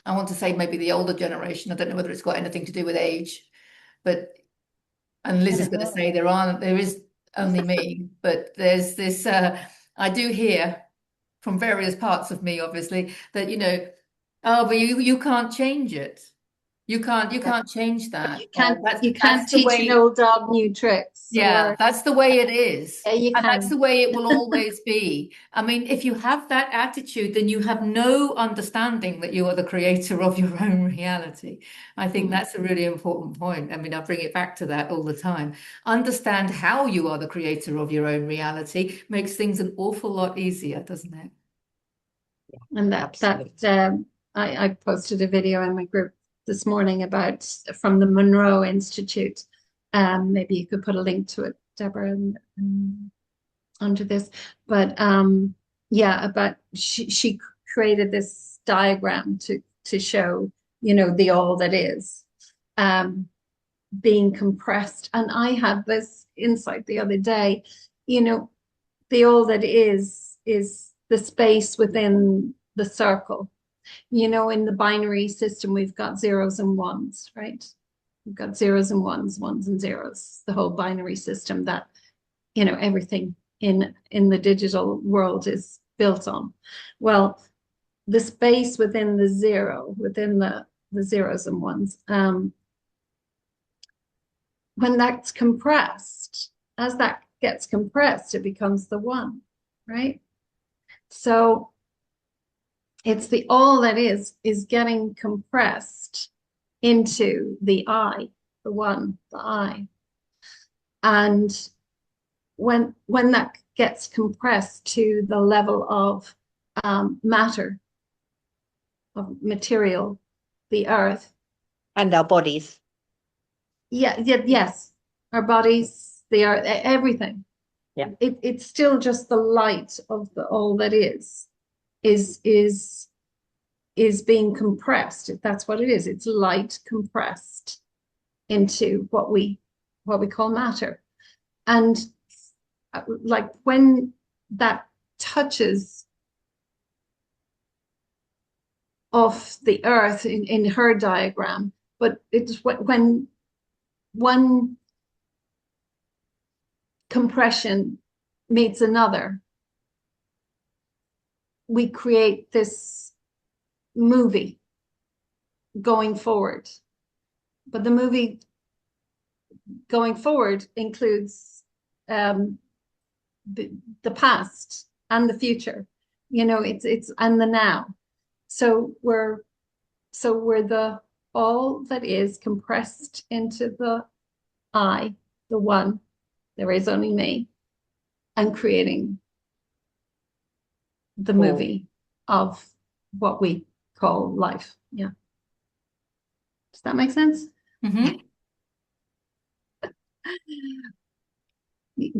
I want to say maybe the older generation, I don't know whether it's got anything to do with age, but, and I Liz is don't going to know. say there is only me, but there's this, I do hear from various parts of me, obviously, that, oh, but you can't change it. You can't change that. You That's can't the teach an way. old dog new tricks, Yeah, or that's the way it is. yeah, you And that's the can. way it will always be. I mean, if you have that attitude, then you have no understanding that you are the creator of your own reality. I think Mm. that's a really important point. I mean, I bring it back to that all the time. Understand how you are the creator of your own reality makes things an awful lot easier, doesn't it? And Absolutely. I posted a video in my group this morning about from the Monroe Institute. Maybe you could put a link to it, Deborah, under this. But yeah, about she created this diagram to show, the all that is being compressed. And I had this insight the other day, the all that is the space within the circle. In the binary system, we've got zeros and ones, right? We've got zeros and ones and zeros, the whole binary system that, everything in the digital world is built on. Well, the space within the zero, within the zeros and ones, when that's compressed, as that gets compressed, it becomes the one, right? So it's the all that is getting compressed into the I, the one, the I. And when that gets compressed to the level of matter, of material, the earth. And our bodies. Yes. Our bodies, the earth, everything. Yeah. It's still just the light of the all that is being compressed. That's what it is. It's light compressed into what we call matter. And like when that touches off the earth in her diagram, but it's when one compression meets another, we create this movie going forward. But the movie going forward includes the past and the future. It's and the now. So we're the all that is compressed into the I, the one, there is only me, and creating the movie of what we call life. Yeah. Does that make sense? Mm-hmm.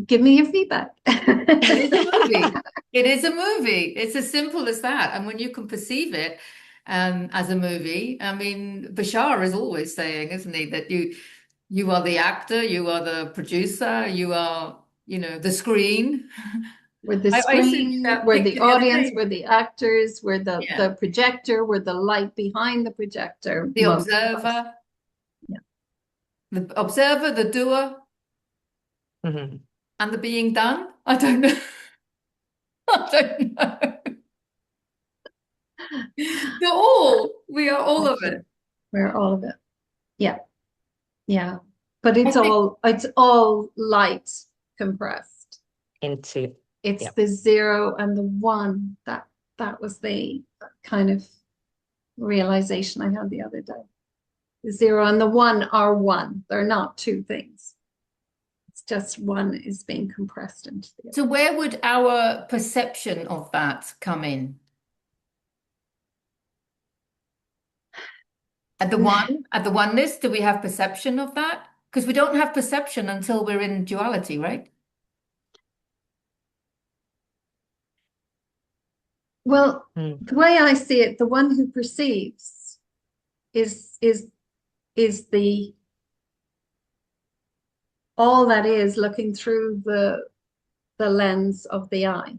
Give me your feedback. It is a movie. It is a movie. It's as simple as that. And when you can perceive it as a movie, I mean, Bashar is always saying, isn't he, that you are the actor, you are the producer, you are, the screen. We're the I used to screen, that we're the picture the other audience, day. we're the actors, we're Yeah. the projector, we're the light behind the projector. The observer. Yeah. The observer, the doer, Mm-hmm. and the being done. I don't know. I don't know. We are all of it. We're all of it. Yeah. Yeah. But I think it's all light compressed. into, It's yeah. the 0 and the 1 that was the kind of realization I had the other day. The 0 and the 1 are one. They're not two things. It's just one is being compressed into the other. So where would our perception of that come in? At the oneness, do we have perception of that? Because we don't have perception until we're in duality, right? Well, the way I see it, the one who perceives is the all that is looking through the lens of the eye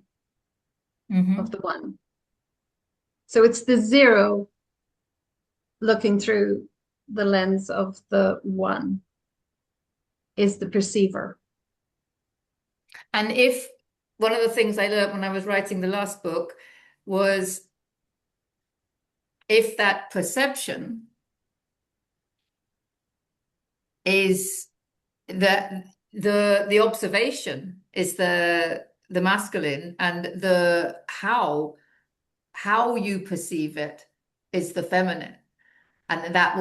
of the one. So it's the 0 looking through the lens of the one is the perceiver. And if one of the things I learned when I was writing the last book was if that perception is the observation is the masculine, and the how you perceive it is the feminine, and that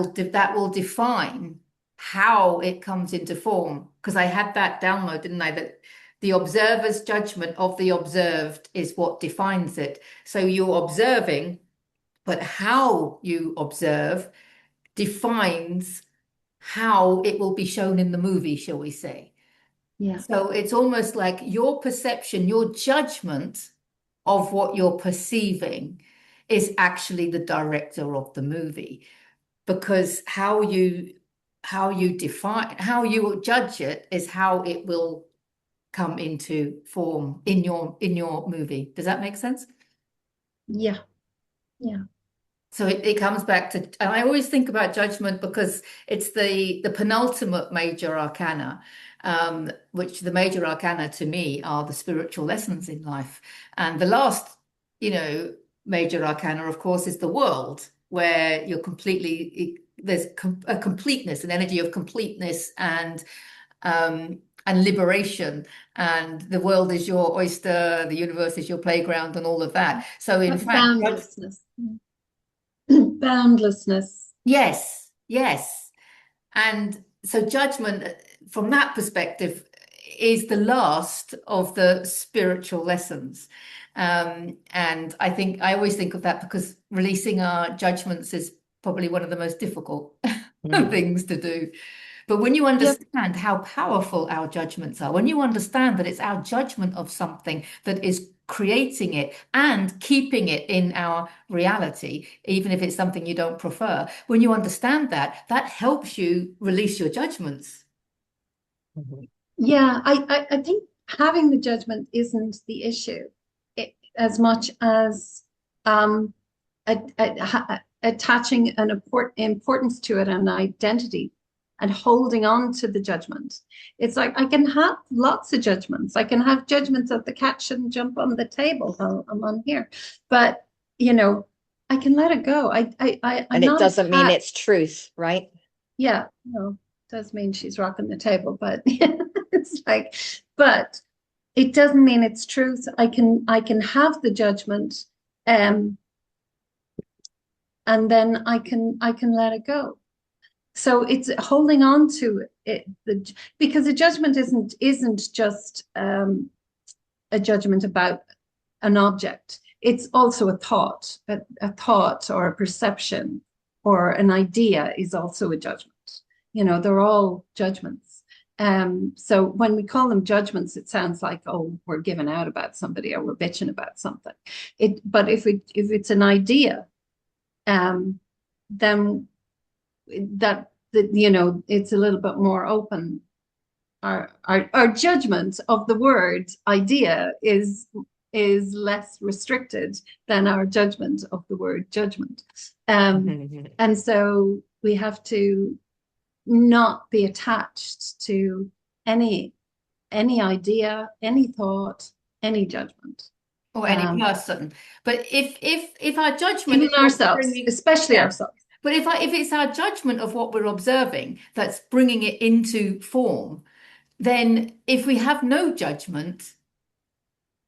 will define how it comes into form. Because I had that download, didn't I, that the observer's judgment of the observed is what defines it. So you're observing, but how you observe defines how it will be shown in the movie, shall we say. Yeah. So it's almost like your perception, your judgment of what you're perceiving is actually the director of the movie, because how you define, how you judge it is how it will come into form in your movie. Does that make sense? Yeah. Yeah. So it comes back to, and I always think about judgment because it's the penultimate major arcana, which the major arcana to me are the spiritual lessons in life. And the last, major arcana, of course, is the world, where you're completely, there's a completeness, an energy of completeness and liberation, and the world is your oyster, the universe is your playground, and all of that. So in fact, boundlessness. Boundlessness. Yes, yes. And so judgment from that perspective is the last of the spiritual lessons. And I always think of that because releasing our judgments is probably one of the most difficult things to do. But when you understand how powerful our judgments are, when you understand that it's our judgment of something that is creating it and keeping it in our reality, even if it's something you don't prefer, when you understand that, that helps you release your judgments. Yeah, I think having the judgment isn't the issue as much as attaching an importance to it and identity and holding on to the judgment. It's like I can have lots of judgments. I can have judgments that the cat shouldn't jump on the table while I'm on here, but I can let it go. And it doesn't mean it's truth, right? Yeah, no, it does mean she's rocking the table, but it's like, but it doesn't mean it's truth. I can have the judgment, and then I can let it go. So it's holding on to it, because a judgment isn't just a judgment about an object. It's also a thought, a thought or a perception or an idea is also a judgment. They're all judgments. So when we call them judgments, it sounds like, oh, we're giving out about somebody or we're bitching about something. But if it's an idea, then it's a little bit more open. Our judgment of the word idea is less restricted than our judgment of the word judgment. And so we have to not be attached to any idea, any thought, any judgment. Or any person. But if our judgment even ourselves, especially ourselves. But if it's our judgment of what we're observing that's bringing it into form, then if we have no judgment,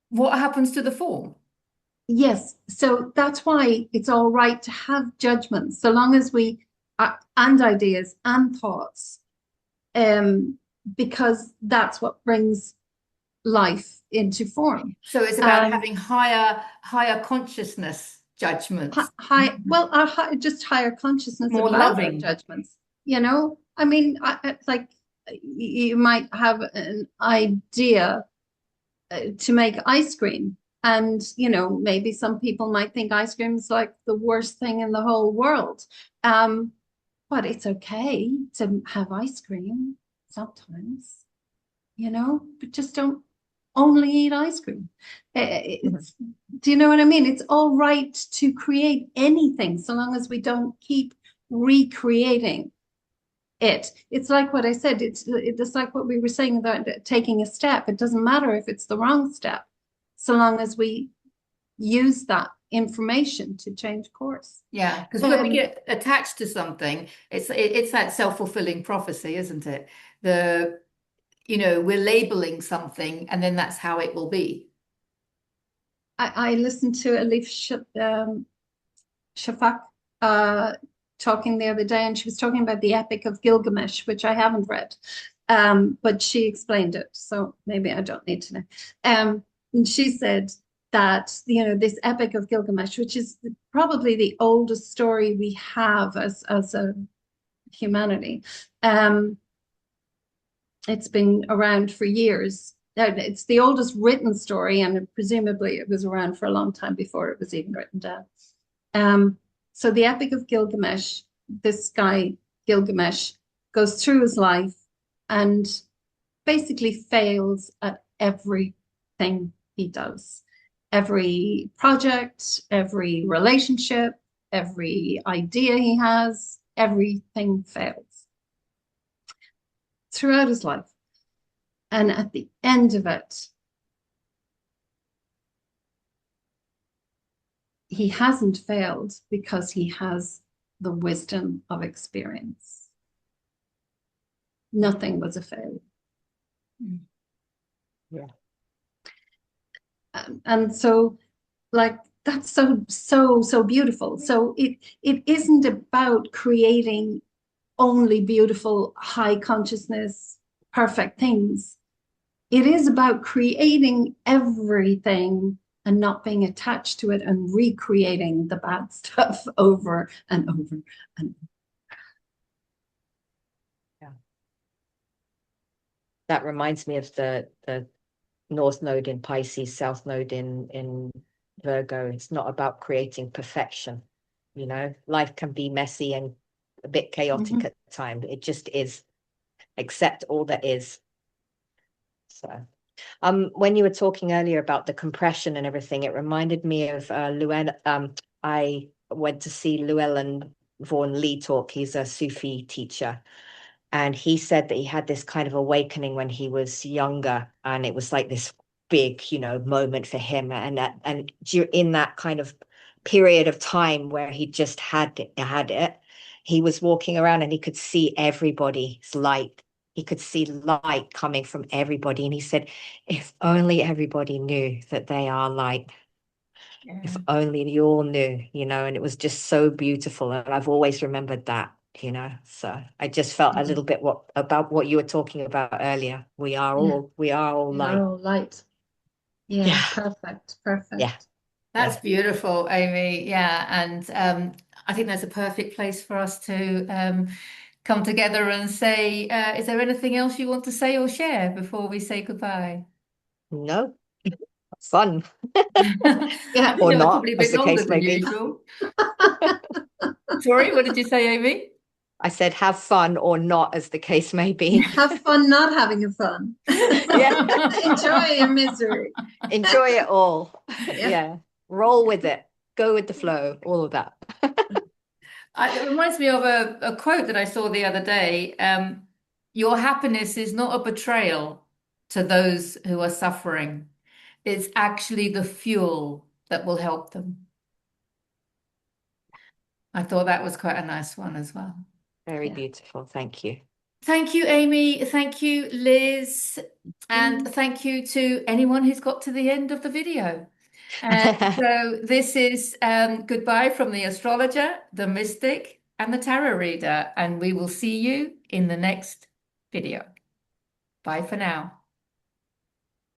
what happens to the form? Yes, so that's why it's all right to have judgments, so long as we and ideas and thoughts, um, because that's what brings life into form. So it's about having higher consciousness judgments, Well, just higher consciousness more about our loving. judgments. I mean, it's like you might have an idea to make ice cream. And, maybe some people might think ice cream is like the worst thing in the whole world. But it's okay to have ice cream sometimes, but just don't only eat ice cream. Do you know what I mean? It's all right to create anything so long as we don't keep recreating it. It's like what I said, it's like what we were saying about taking a step. It doesn't matter if it's the wrong step, so long as we use that information to change course. Yeah, because when we get attached to something, it's that self-fulfilling prophecy, isn't it? We're labeling something and then that's how it will be. I listened to Elif Shafak talking the other day, and she was talking about the Epic of Gilgamesh, which I haven't read, but she explained it, so maybe I don't need to know. And she said that this Epic of Gilgamesh, which is probably the oldest story we have as a humanity, it's been around for years. It's the oldest written story, and presumably it was around for a long time before it was even written down. So the Epic of Gilgamesh, this guy Gilgamesh goes through his life and basically fails at everything he does. Every project, every relationship, every idea he has, everything fails throughout his life. And at the end of it, he hasn't failed because he has the wisdom of experience. Nothing was a failure. Yeah. And so, like, that's so beautiful. So it isn't about creating only beautiful, high consciousness, perfect things. It is about creating everything and not being attached to it and recreating the bad stuff over and over and over. Yeah. That reminds me of the North Node in Pisces, South Node in Virgo. It's not about creating perfection. Life can be messy and a bit chaotic at times. It just is. Accept all that is. So, when you were talking earlier about the compression and everything, it reminded me of Llewellyn. I went to see Llewellyn Vaughan Lee talk. He's a Sufi teacher. And he said that he had this kind of awakening when he was younger. And it was like this big, moment for him. And in that kind of period of time where he just had it, he was walking around and he could see everybody's light. He could see light coming from everybody. And he said, if only everybody knew that they are light. Yeah. If only you all knew, and it was just so beautiful. And I've always remembered that. So I just felt a little bit about what you were talking about earlier. We are all light. Yeah. Perfect. Yeah, that's beautiful, Amy. Yeah, and I think that's a perfect place for us to come together and say, is there anything else you want to say or share before we say goodbye? No. Fun. Yeah. Or not, probably a bit as the longer case than may be. usual. Sorry, what did you say, Amy? I said have fun or not, as the case may be. Have fun not having a fun. Yeah. Enjoy your misery. Enjoy it all. Yeah. Roll with it. Go with the flow. All of that. It reminds me of a quote that I saw the other day. Your happiness is not a betrayal to those who are suffering. It's actually the fuel that will help them. I thought that was quite a nice one as well. Very beautiful. Thank you. Thank you, Amy. Thank you, Liz. And thank you to anyone who's got to the end of the video. So this is goodbye from the astrologer, the mystic, and the tarot reader. And we will see you in the next video. Bye for now.